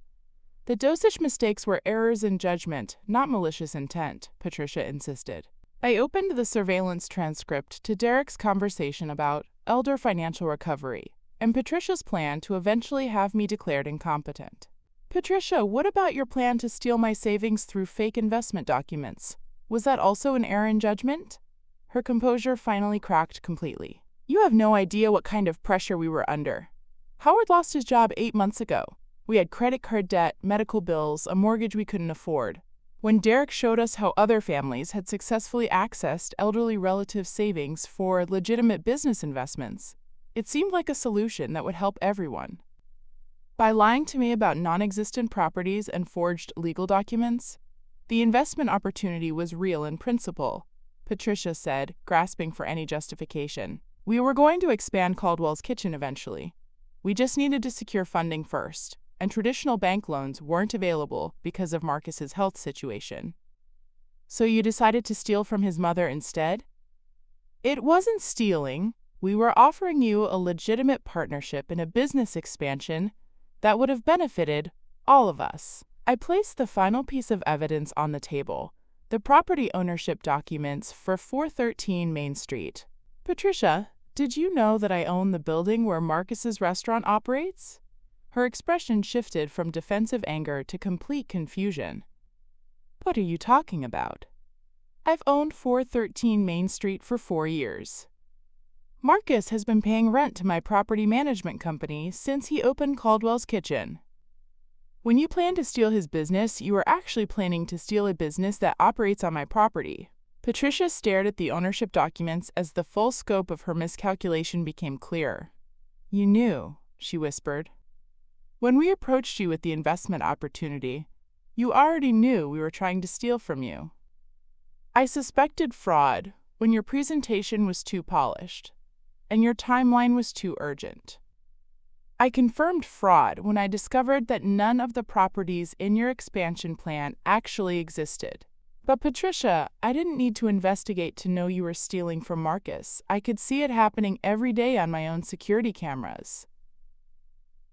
[SPEAKER 1] The dosage mistakes were errors in judgment, not malicious intent, Patricia insisted. I opened the surveillance transcript to Derek's conversation about elder financial recovery and Patricia's plan to eventually have me declared incompetent. Patricia, what about your plan to steal my savings through fake investment documents? Was that also an error in judgment? Her composure finally cracked completely. You have no idea what kind of pressure we were under. Howard lost his job 8 months ago. We had credit card debt, medical bills, a mortgage we couldn't afford. When Derek showed us how other families had successfully accessed elderly relatives' savings for legitimate business investments, it seemed like a solution that would help everyone. By lying to me about non-existent properties and forged legal documents, the investment opportunity was real in principle, Patricia said, grasping for any justification. We were going to expand Caldwell's kitchen eventually. We just needed to secure funding first, and traditional bank loans weren't available because of Marcus's health situation. So you decided to steal from his mother instead? It wasn't stealing. We were offering you a legitimate partnership in a business expansion that would have benefited all of us. I placed the final piece of evidence on the table, the property ownership documents for 413 Main Street. Patricia, did you know that I own the building where Marcus's restaurant operates? Her expression shifted from defensive anger to complete confusion. What are you talking about? I've owned 413 Main Street for 4 years. Marcus has been paying rent to my property management company since he opened Caldwell's Kitchen. When you plan to steal his business, you are actually planning to steal a business that operates on my property. Patricia stared at the ownership documents as the full scope of her miscalculation became clear. You knew, she whispered. When we approached you with the investment opportunity, you already knew we were trying to steal from you. I suspected fraud when your presentation was too polished and your timeline was too urgent. I confirmed fraud when I discovered that none of the properties in your expansion plan actually existed. But Patricia, I didn't need to investigate to know you were stealing from Marcus. I could see it happening every day on my own security cameras.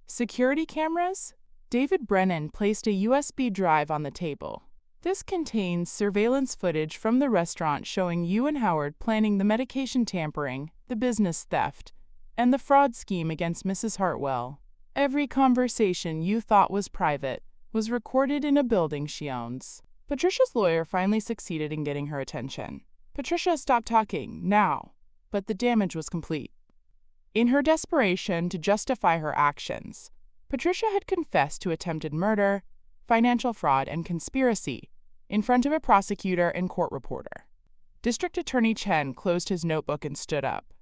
[SPEAKER 1] Security cameras? David Brennan placed a USB drive on the table. This contains surveillance footage from the restaurant showing you and Howard planning the medication tampering, the business theft, and the fraud scheme against Mrs. Hartwell. Every conversation you thought was private was recorded in a building she owns. Patricia's lawyer finally succeeded in getting her attention. Patricia, stop talking, now. But the damage was complete. In her desperation to justify her actions, Patricia had confessed to attempted murder, financial fraud, and conspiracy in front of a prosecutor and court reporter. District Attorney Chen closed his notebook and stood up.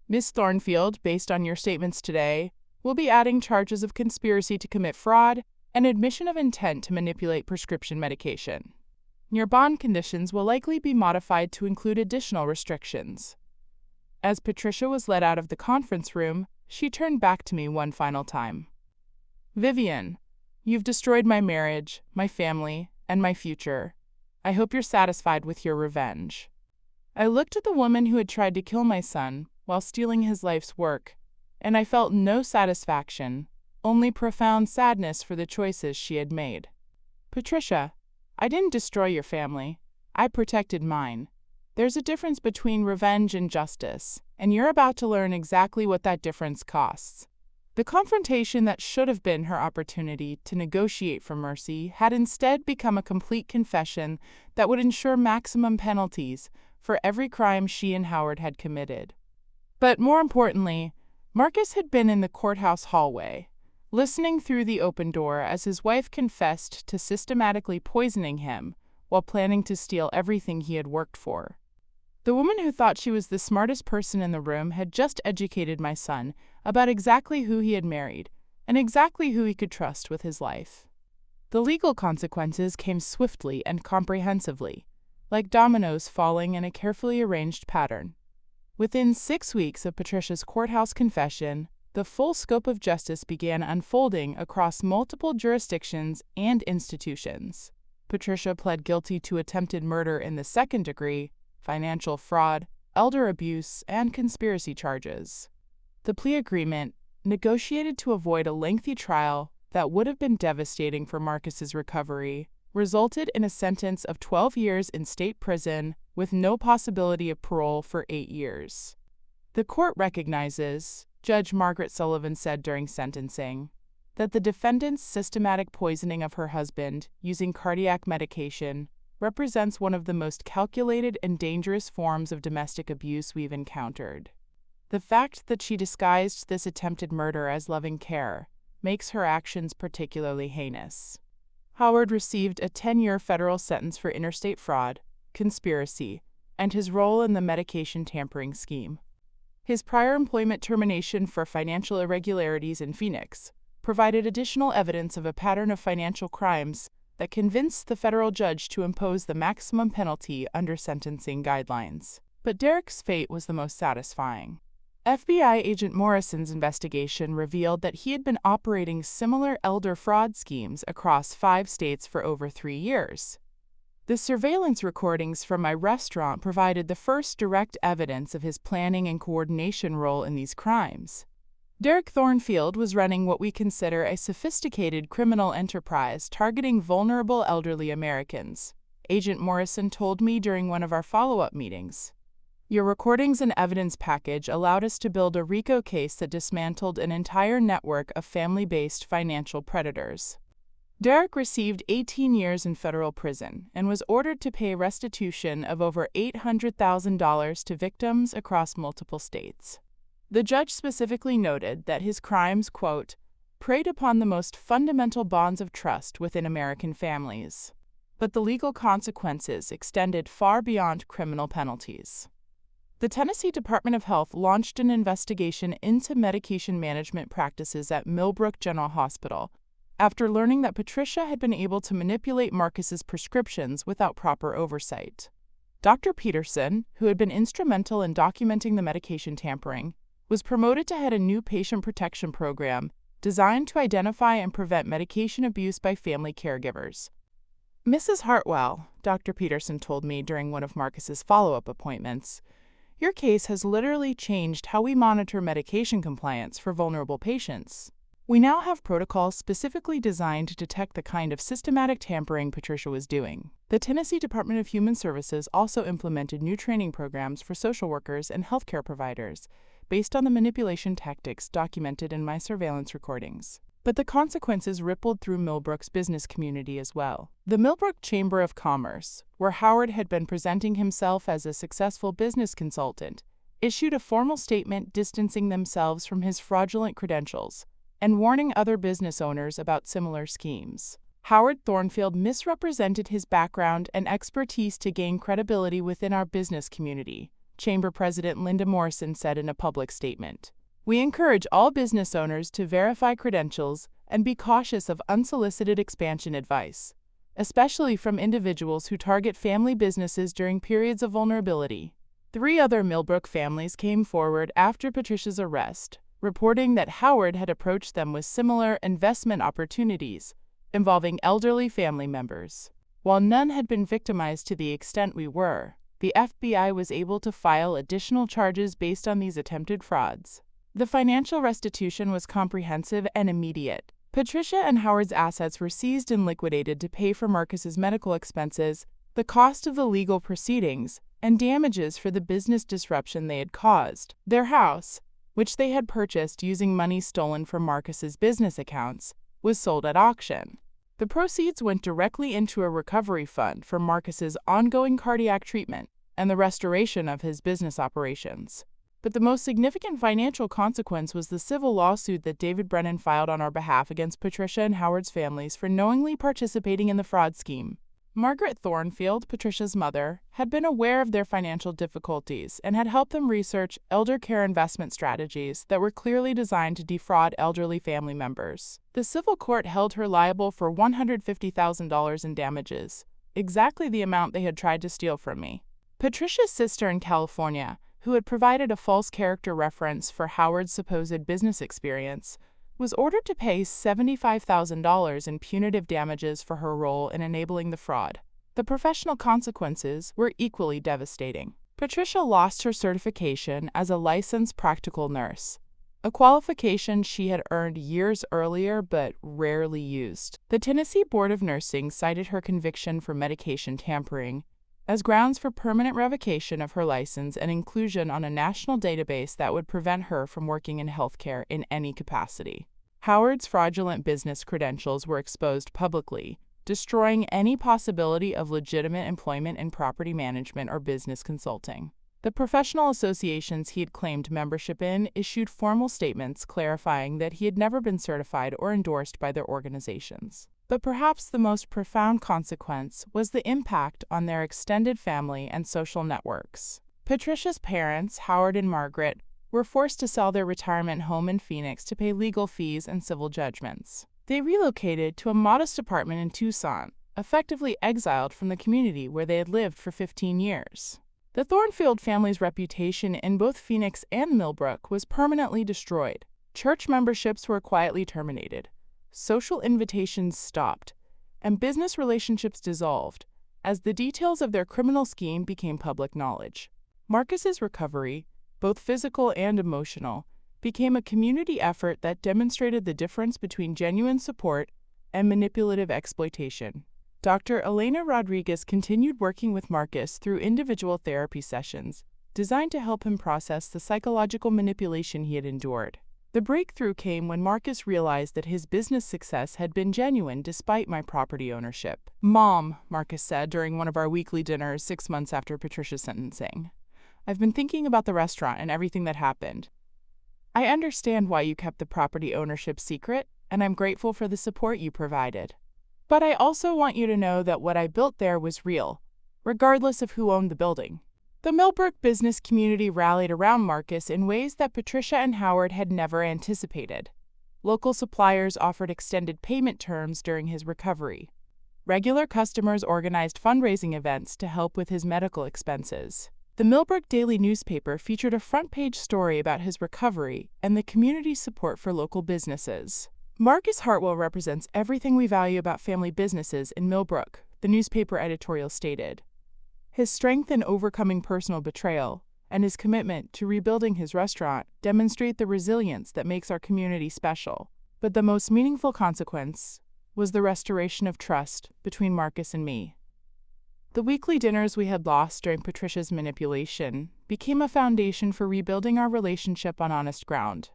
[SPEAKER 1] Ms. Thornfield, based on your statements today, will be adding charges of conspiracy to commit fraud and admission of intent to manipulate prescription medication. Your bond conditions will likely be modified to include additional restrictions. As Patricia was led out of the conference room, she turned back to me one final time. Vivian, you've destroyed my marriage, my family, and my future. I hope you're satisfied with your revenge. I looked at the woman who had tried to kill my son while stealing his life's work, and I felt no satisfaction, only profound sadness for the choices she had made. Patricia, I didn't destroy your family. I protected mine. There's a difference between revenge and justice, and you're about to learn exactly what that difference costs. The confrontation that should have been her opportunity to negotiate for mercy had instead become a complete confession that would ensure maximum penalties for every crime she and Howard had committed. But more importantly, Marcus had been in the courthouse hallway, listening through the open door as his wife confessed to systematically poisoning him while planning to steal everything he had worked for. The woman who thought she was the smartest person in the room had just educated my son about exactly who he had married and exactly who he could trust with his life. The legal consequences came swiftly and comprehensively, like dominoes falling in a carefully arranged pattern. Within 6 weeks of Patricia's courthouse confession, the full scope of justice began unfolding across multiple jurisdictions and institutions. Patricia pled guilty to attempted murder in the second degree, financial fraud, elder abuse, and conspiracy charges. The plea agreement, negotiated to avoid a lengthy trial that would have been devastating for Marcus's recovery, resulted in a sentence of 12 years in state prison with no possibility of parole for 8 years. The court recognizes, Judge Margaret Sullivan said during sentencing, that the defendant's systematic poisoning of her husband using cardiac medication represents one of the most calculated and dangerous forms of domestic abuse we've encountered. The fact that she disguised this attempted murder as loving care makes her actions particularly heinous. Howard received a 10-year federal sentence for interstate fraud, conspiracy, and his role in the medication tampering scheme. His prior employment termination for financial irregularities in Phoenix provided additional evidence of a pattern of financial crimes that convinced the federal judge to impose the maximum penalty under sentencing guidelines. But Derek's fate was the most satisfying. FBI agent Morrison's investigation revealed that he had been operating similar elder fraud schemes across 5 states for over 3 years. The surveillance recordings from my restaurant provided the first direct evidence of his planning and coordination role in these crimes. Derek Thornfield was running what we consider a sophisticated criminal enterprise targeting vulnerable elderly Americans, Agent Morrison told me during one of our follow-up meetings. Your recordings and evidence package allowed us to build a RICO case that dismantled an entire network of family-based financial predators. Derek received 18 years in federal prison and was ordered to pay restitution of over $800,000 to victims across multiple states. The judge specifically noted that his crimes, quote, preyed upon the most fundamental bonds of trust within American families. But the legal consequences extended far beyond criminal penalties. The Tennessee Department of Health launched an investigation into medication management practices at Millbrook General Hospital after learning that Patricia had been able to manipulate Marcus's prescriptions without proper oversight. Dr. Peterson, who had been instrumental in documenting the medication tampering, was promoted to head a new patient protection program designed to identify and prevent medication abuse by family caregivers. Mrs. Hartwell, Dr. Peterson told me during one of Marcus's follow-up appointments, your case has literally changed how we monitor medication compliance for vulnerable patients. We now have protocols specifically designed to detect the kind of systematic tampering Patricia was doing. The Tennessee Department of Human Services also implemented new training programs for social workers and healthcare providers based on the manipulation tactics documented in my surveillance recordings. But the consequences rippled through Millbrook's business community as well. The Millbrook Chamber of Commerce, where Howard had been presenting himself as a successful business consultant, issued a formal statement distancing themselves from his fraudulent credentials and warning other business owners about similar schemes. Howard Thornfield misrepresented his background and expertise to gain credibility within our business community, Chamber President Linda Morrison said in a public statement. We encourage all business owners to verify credentials and be cautious of unsolicited expansion advice, especially from individuals who target family businesses during periods of vulnerability. 3 other Millbrook families came forward after Patricia's arrest, reporting that Howard had approached them with similar investment opportunities involving elderly family members. While none had been victimized to the extent we were, the FBI was able to file additional charges based on these attempted frauds. The financial restitution was comprehensive and immediate. Patricia and Howard's assets were seized and liquidated to pay for Marcus's medical expenses, the cost of the legal proceedings, and damages for the business disruption they had caused. Their house, which they had purchased using money stolen from Marcus's business accounts, was sold at auction. The proceeds went directly into a recovery fund for Marcus's ongoing cardiac treatment and the restoration of his business operations. But the most significant financial consequence was the civil lawsuit that David Brennan filed on our behalf against Patricia and Howard's families for knowingly participating in the fraud scheme. Margaret Thornfield, Patricia's mother, had been aware of their financial difficulties and had helped them research elder care investment strategies that were clearly designed to defraud elderly family members. The civil court held her liable for $150,000 in damages, exactly the amount they had tried to steal from me. Patricia's sister in California, who had provided a false character reference for Howard's supposed business experience, was ordered to pay $75,000 in punitive damages for her role in enabling the fraud. The professional consequences were equally devastating. Patricia lost her certification as a licensed practical nurse, a qualification she had earned years earlier but rarely used. The Tennessee Board of Nursing cited her conviction for medication tampering as grounds for permanent revocation of her license and inclusion on a national database that would prevent her from working in healthcare in any capacity. Howard's fraudulent business credentials were exposed publicly, destroying any possibility of legitimate employment in property management or business consulting. The professional associations he had claimed membership in issued formal statements clarifying that he had never been certified or endorsed by their organizations. But perhaps the most profound consequence was the impact on their extended family and social networks. Patricia's parents, Howard and Margaret, were forced to sell their retirement home in Phoenix to pay legal fees and civil judgments. They relocated to a modest apartment in Tucson, effectively exiled from the community where they had lived for 15 years. The Thornfield family's reputation in both Phoenix and Millbrook was permanently destroyed. Church memberships were quietly terminated. Social invitations stopped, and business relationships dissolved as the details of their criminal scheme became public knowledge. Marcus's recovery, both physical and emotional, became a community effort that demonstrated the difference between genuine support and manipulative exploitation. Dr. Elena Rodriguez continued working with Marcus through individual therapy sessions designed to help him process the psychological manipulation he had endured. The breakthrough came when Marcus realized that his business success had been genuine despite my property ownership. "Mom," Marcus said during one of our weekly dinners 6 months after Patricia's sentencing, "I've been thinking about the restaurant and everything that happened. I understand why you kept the property ownership secret, and I'm grateful for the support you provided. But I also want you to know that what I built there was real, regardless of who owned the building." The Millbrook business community rallied around Marcus in ways that Patricia and Howard had never anticipated. Local suppliers offered extended payment terms during his recovery. Regular customers organized fundraising events to help with his medical expenses. The Millbrook Daily newspaper featured a front-page story about his recovery and the community's support for local businesses. "Marcus Hartwell represents everything we value about family businesses in Millbrook," the newspaper editorial stated. His strength in overcoming personal betrayal and his commitment to rebuilding his restaurant demonstrate the resilience that makes our community special. But the most meaningful consequence was the restoration of trust between Marcus and me. The weekly dinners we had lost during Patricia's manipulation became a foundation for rebuilding our relationship on honest ground.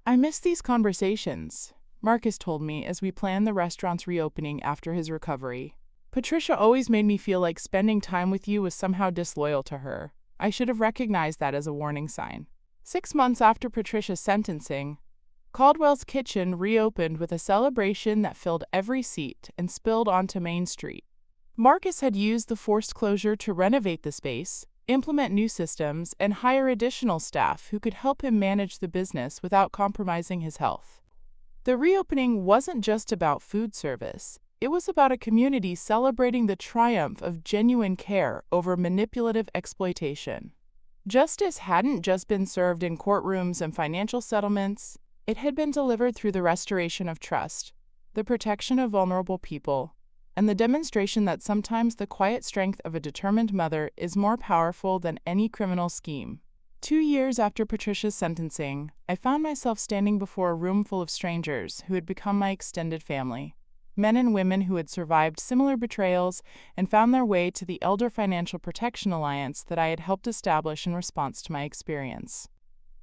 [SPEAKER 1] "I miss these conversations," Marcus told me as we planned the restaurant's reopening after his recovery. "Patricia always made me feel like spending time with you was somehow disloyal to her. I should have recognized that as a warning sign." 6 months after Patricia's sentencing, Caldwell's Kitchen reopened with a celebration that filled every seat and spilled onto Main Street. Marcus had used the forced closure to renovate the space, implement new systems, and hire additional staff who could help him manage the business without compromising his health. The reopening wasn't just about food service. It was about a community celebrating the triumph of genuine care over manipulative exploitation. Justice hadn't just been served in courtrooms and financial settlements. It had been delivered through the restoration of trust, the protection of vulnerable people, and the demonstration that sometimes the quiet strength of a determined mother is more powerful than any criminal scheme. 2 years after Patricia's sentencing, I found myself standing before a room full of strangers who had become my extended family. Men and women who had survived similar betrayals and found their way to the Elder Financial Protection Alliance that I had helped establish in response to my experience.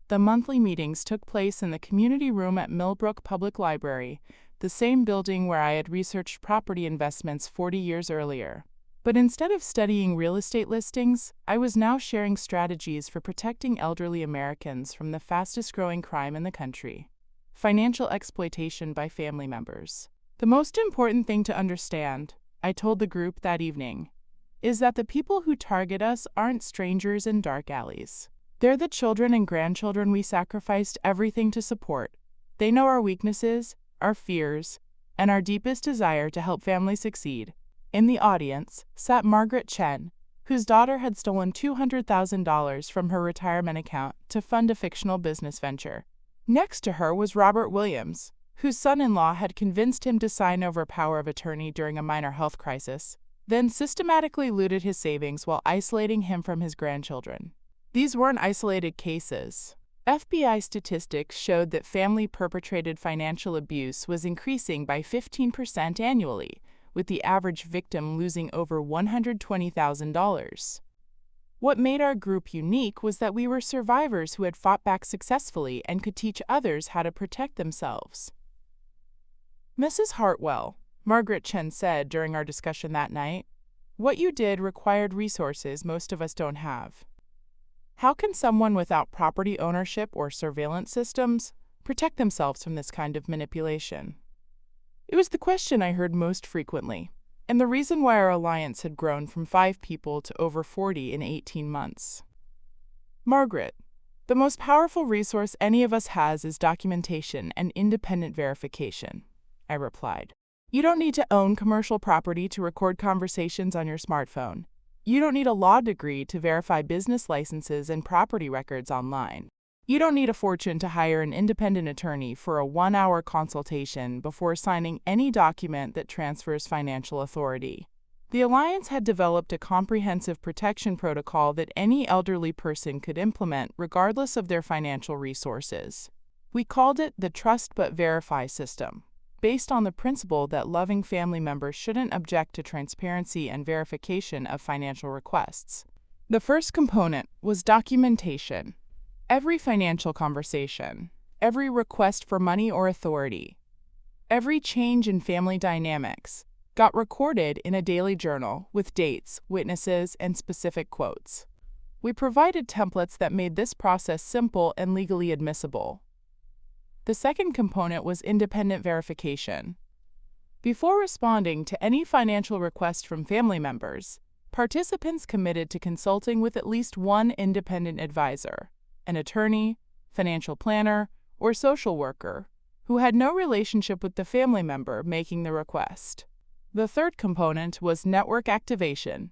[SPEAKER 1] The monthly meetings took place in the community room at Millbrook Public Library, the same building where I had researched property investments 40 years earlier. But instead of studying real estate listings, I was now sharing strategies for protecting elderly Americans from the fastest-growing crime in the country: financial exploitation by family members. "The most important thing to understand," I told the group that evening, "is that the people who target us aren't strangers in dark alleys. They're the children and grandchildren we sacrificed everything to support. They know our weaknesses, our fears, and our deepest desire to help families succeed." In the audience sat Margaret Chen, whose daughter had stolen $200,000 from her retirement account to fund a fictional business venture. Next to her was Robert Williams, whose son-in-law had convinced him to sign over power of attorney during a minor health crisis, then systematically looted his savings while isolating him from his grandchildren. These weren't isolated cases. FBI statistics showed that family-perpetrated financial abuse was increasing by 15% annually, with the average victim losing over $120,000. What made our group unique was that we were survivors who had fought back successfully and could teach others how to protect themselves. "Mrs. Hartwell," Margaret Chen said during our discussion that night, "what you did required resources most of us don't have. How can someone without property ownership or surveillance systems protect themselves from this kind of manipulation?" It was the question I heard most frequently, and the reason why our alliance had grown from 5 people to over 40 in 18 months. "Margaret, the most powerful resource any of us has is documentation and independent verification," I replied. "You don't need to own commercial property to record conversations on your smartphone. You don't need a law degree to verify business licenses and property records online. You don't need a fortune to hire an independent attorney for a 1-hour consultation before signing any document that transfers financial authority." The Alliance had developed a comprehensive protection protocol that any elderly person could implement regardless of their financial resources. We called it the Trust But Verify system, based on the principle that loving family members shouldn't object to transparency and verification of financial requests. The first component was documentation. Every financial conversation, every request for money or authority, every change in family dynamics got recorded in a daily journal with dates, witnesses, and specific quotes. We provided templates that made this process simple and legally admissible. The second component was independent verification. Before responding to any financial request from family members, participants committed to consulting with at least one independent advisor, an attorney, financial planner, or social worker, who had no relationship with the family member making the request. The third component was network activation.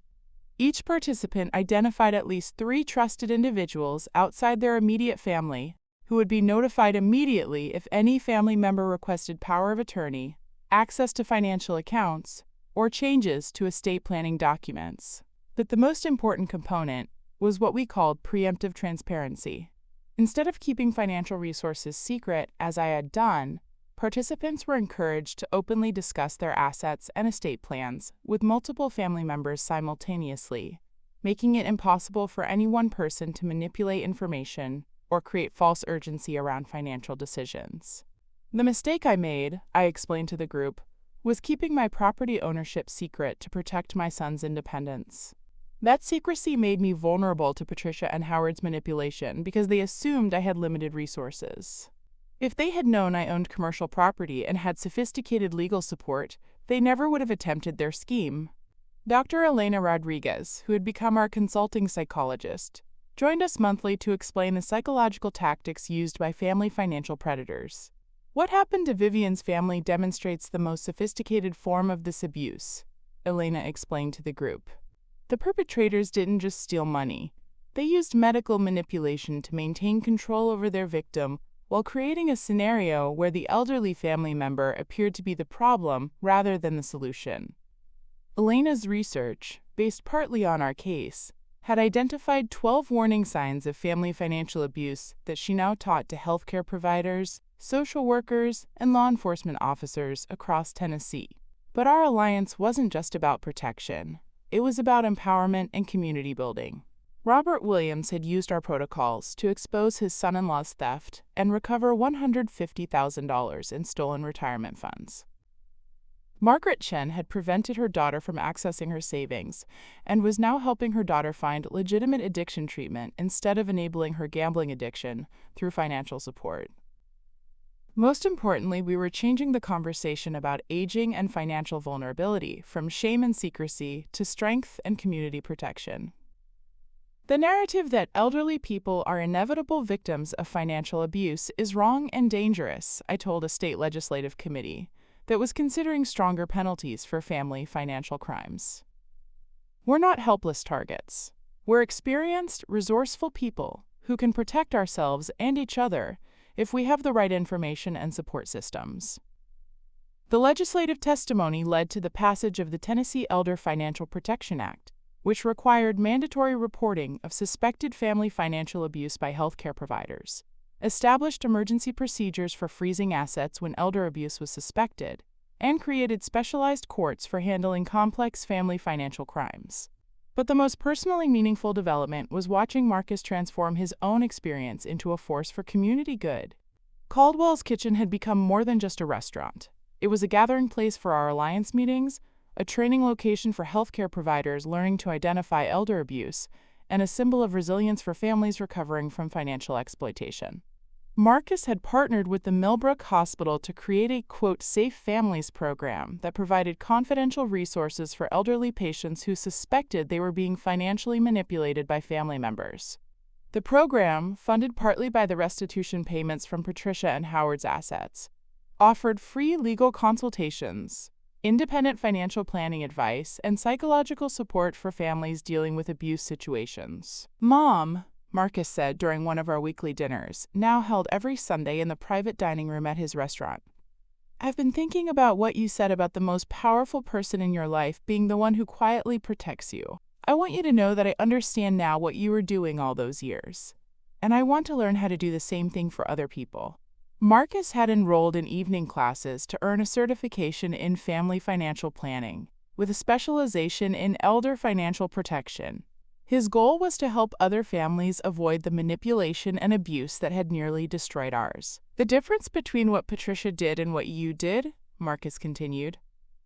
[SPEAKER 1] Each participant identified at least 3 trusted individuals outside their immediate family who would be notified immediately if any family member requested power of attorney, access to financial accounts, or changes to estate planning documents. But the most important component was what we called preemptive transparency. Instead of keeping financial resources secret, as I had done, participants were encouraged to openly discuss their assets and estate plans with multiple family members simultaneously, making it impossible for any one person to manipulate information or create false urgency around financial decisions. The mistake I made, I explained to the group, was keeping my property ownership secret to protect my son's independence. That secrecy made me vulnerable to Patricia and Howard's manipulation because they assumed I had limited resources. If they had known I owned commercial property and had sophisticated legal support, they never would have attempted their scheme. Dr. Elena Rodriguez, who had become our consulting psychologist, joined us monthly to explain the psychological tactics used by family financial predators. What happened to Vivian's family demonstrates the most sophisticated form of this abuse, Elena explained to the group. The perpetrators didn't just steal money. They used medical manipulation to maintain control over their victim while creating a scenario where the elderly family member appeared to be the problem rather than the solution. Elena's research, based partly on our case, had identified 12 warning signs of family financial abuse that she now taught to healthcare providers, social workers, and law enforcement officers across Tennessee. But our alliance wasn't just about protection. It was about empowerment and community building. Robert Williams had used our protocols to expose his son-in-law's theft and recover $150,000 in stolen retirement funds. Margaret Chen had prevented her daughter from accessing her savings and was now helping her daughter find legitimate addiction treatment instead of enabling her gambling addiction through financial support. Most importantly, we were changing the conversation about aging and financial vulnerability from shame and secrecy to strength and community protection. The narrative that elderly people are inevitable victims of financial abuse is wrong and dangerous, I told a state legislative committee that was considering stronger penalties for family financial crimes. We're not helpless targets. We're experienced, resourceful people who can protect ourselves and each other if we have the right information and support systems. The legislative testimony led to the passage of the Tennessee Elder Financial Protection Act, which required mandatory reporting of suspected family financial abuse by healthcare providers, established emergency procedures for freezing assets when elder abuse was suspected, and created specialized courts for handling complex family financial crimes. But the most personally meaningful development was watching Marcus transform his own experience into a force for community good. Caldwell's Kitchen had become more than just a restaurant. It was a gathering place for our alliance meetings, a training location for healthcare providers learning to identify elder abuse, and a symbol of resilience for families recovering from financial exploitation. Marcus had partnered with the Millbrook Hospital to create a, quote, Safe Families program that provided confidential resources for elderly patients who suspected they were being financially manipulated by family members. The program, funded partly by the restitution payments from Patricia and Howard's assets, offered free legal consultations, independent financial planning advice, and psychological support for families dealing with abuse situations. Mom, Marcus said during one of our weekly dinners, now held every Sunday in the private dining room at his restaurant. I've been thinking about what you said about the most powerful person in your life being the one who quietly protects you. I want you to know that I understand now what you were doing all those years, and I want to learn how to do the same thing for other people. Marcus had enrolled in evening classes to earn a certification in family financial planning, with a specialization in elder financial protection. His goal was to help other families avoid the manipulation and abuse that had nearly destroyed ours. The difference between what Patricia did and what you did, Marcus continued,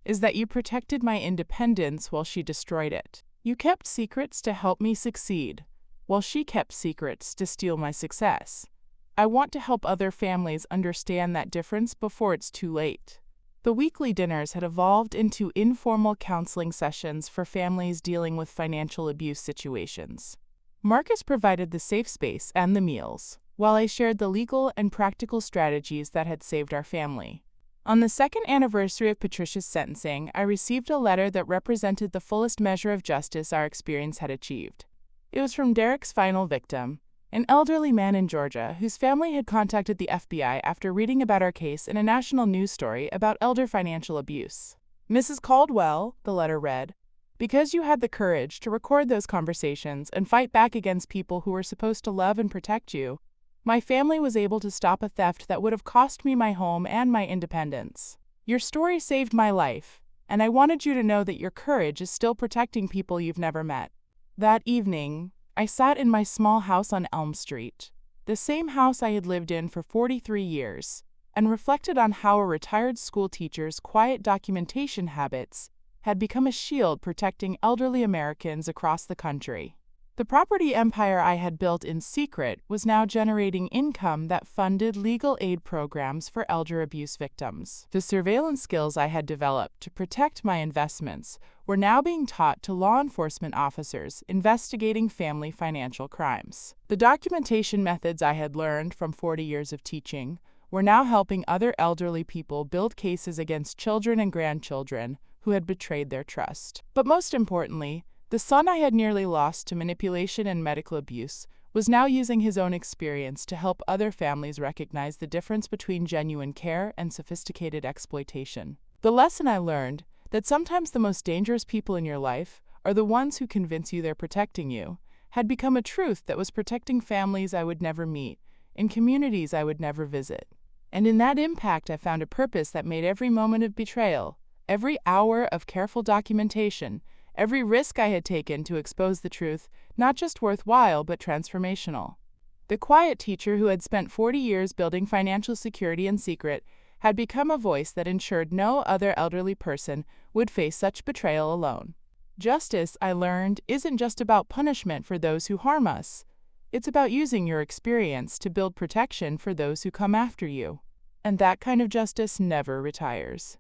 [SPEAKER 1] is that you protected my independence while she destroyed it. You kept secrets to help me succeed, while she kept secrets to steal my success. I want to help other families understand that difference before it's too late. The weekly dinners had evolved into informal counseling sessions for families dealing with financial abuse situations. Marcus provided the safe space and the meals, while I shared the legal and practical strategies that had saved our family. On the second anniversary of Patricia's sentencing, I received a letter that represented the fullest measure of justice our experience had achieved. It was from Derek's final victim, an elderly man in Georgia whose family had contacted the FBI after reading about our case in a national news story about elder financial abuse. Mrs. Caldwell, the letter read, because you had the courage to record those conversations and fight back against people who were supposed to love and protect you, my family was able to stop a theft that would have cost me my home and my independence. Your story saved my life, and I wanted you to know that your courage is still protecting people you've never met. That evening, I sat in my small house on Elm Street, the same house I had lived in for 43 years, and reflected on how a retired school teacher's quiet documentation habits had become a shield protecting elderly Americans across the country. The property empire I had built in secret was now generating income that funded legal aid programs for elder abuse victims. The surveillance skills I had developed to protect my investments were now being taught to law enforcement officers investigating family financial crimes. The documentation methods I had learned from 40 years of teaching were now helping other elderly people build cases against children and grandchildren who had betrayed their trust. But most importantly, the son I had nearly lost to manipulation and medical abuse was now using his own experience to help other families recognize the difference between genuine care and sophisticated exploitation. The lesson I learned, that sometimes the most dangerous people in your life are the ones who convince you they're protecting you, had become a truth that was protecting families I would never meet, in communities I would never visit. And in that impact I found a purpose that made every moment of betrayal, every hour of careful documentation, every risk I had taken to expose the truth, not just worthwhile but transformational. The quiet teacher who had spent 40 years building financial security in secret had become a voice that ensured no other elderly person would face such betrayal alone. Justice, I learned, isn't just about punishment for those who harm us. It's about using your experience to build protection for those who come after you. And that kind of justice never retires.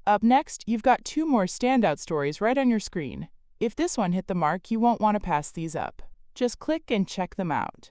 [SPEAKER 1] Up next, you've got 2 more standout stories right on your screen. If this one hit the mark, you won't want to pass these up. Just click and check them out.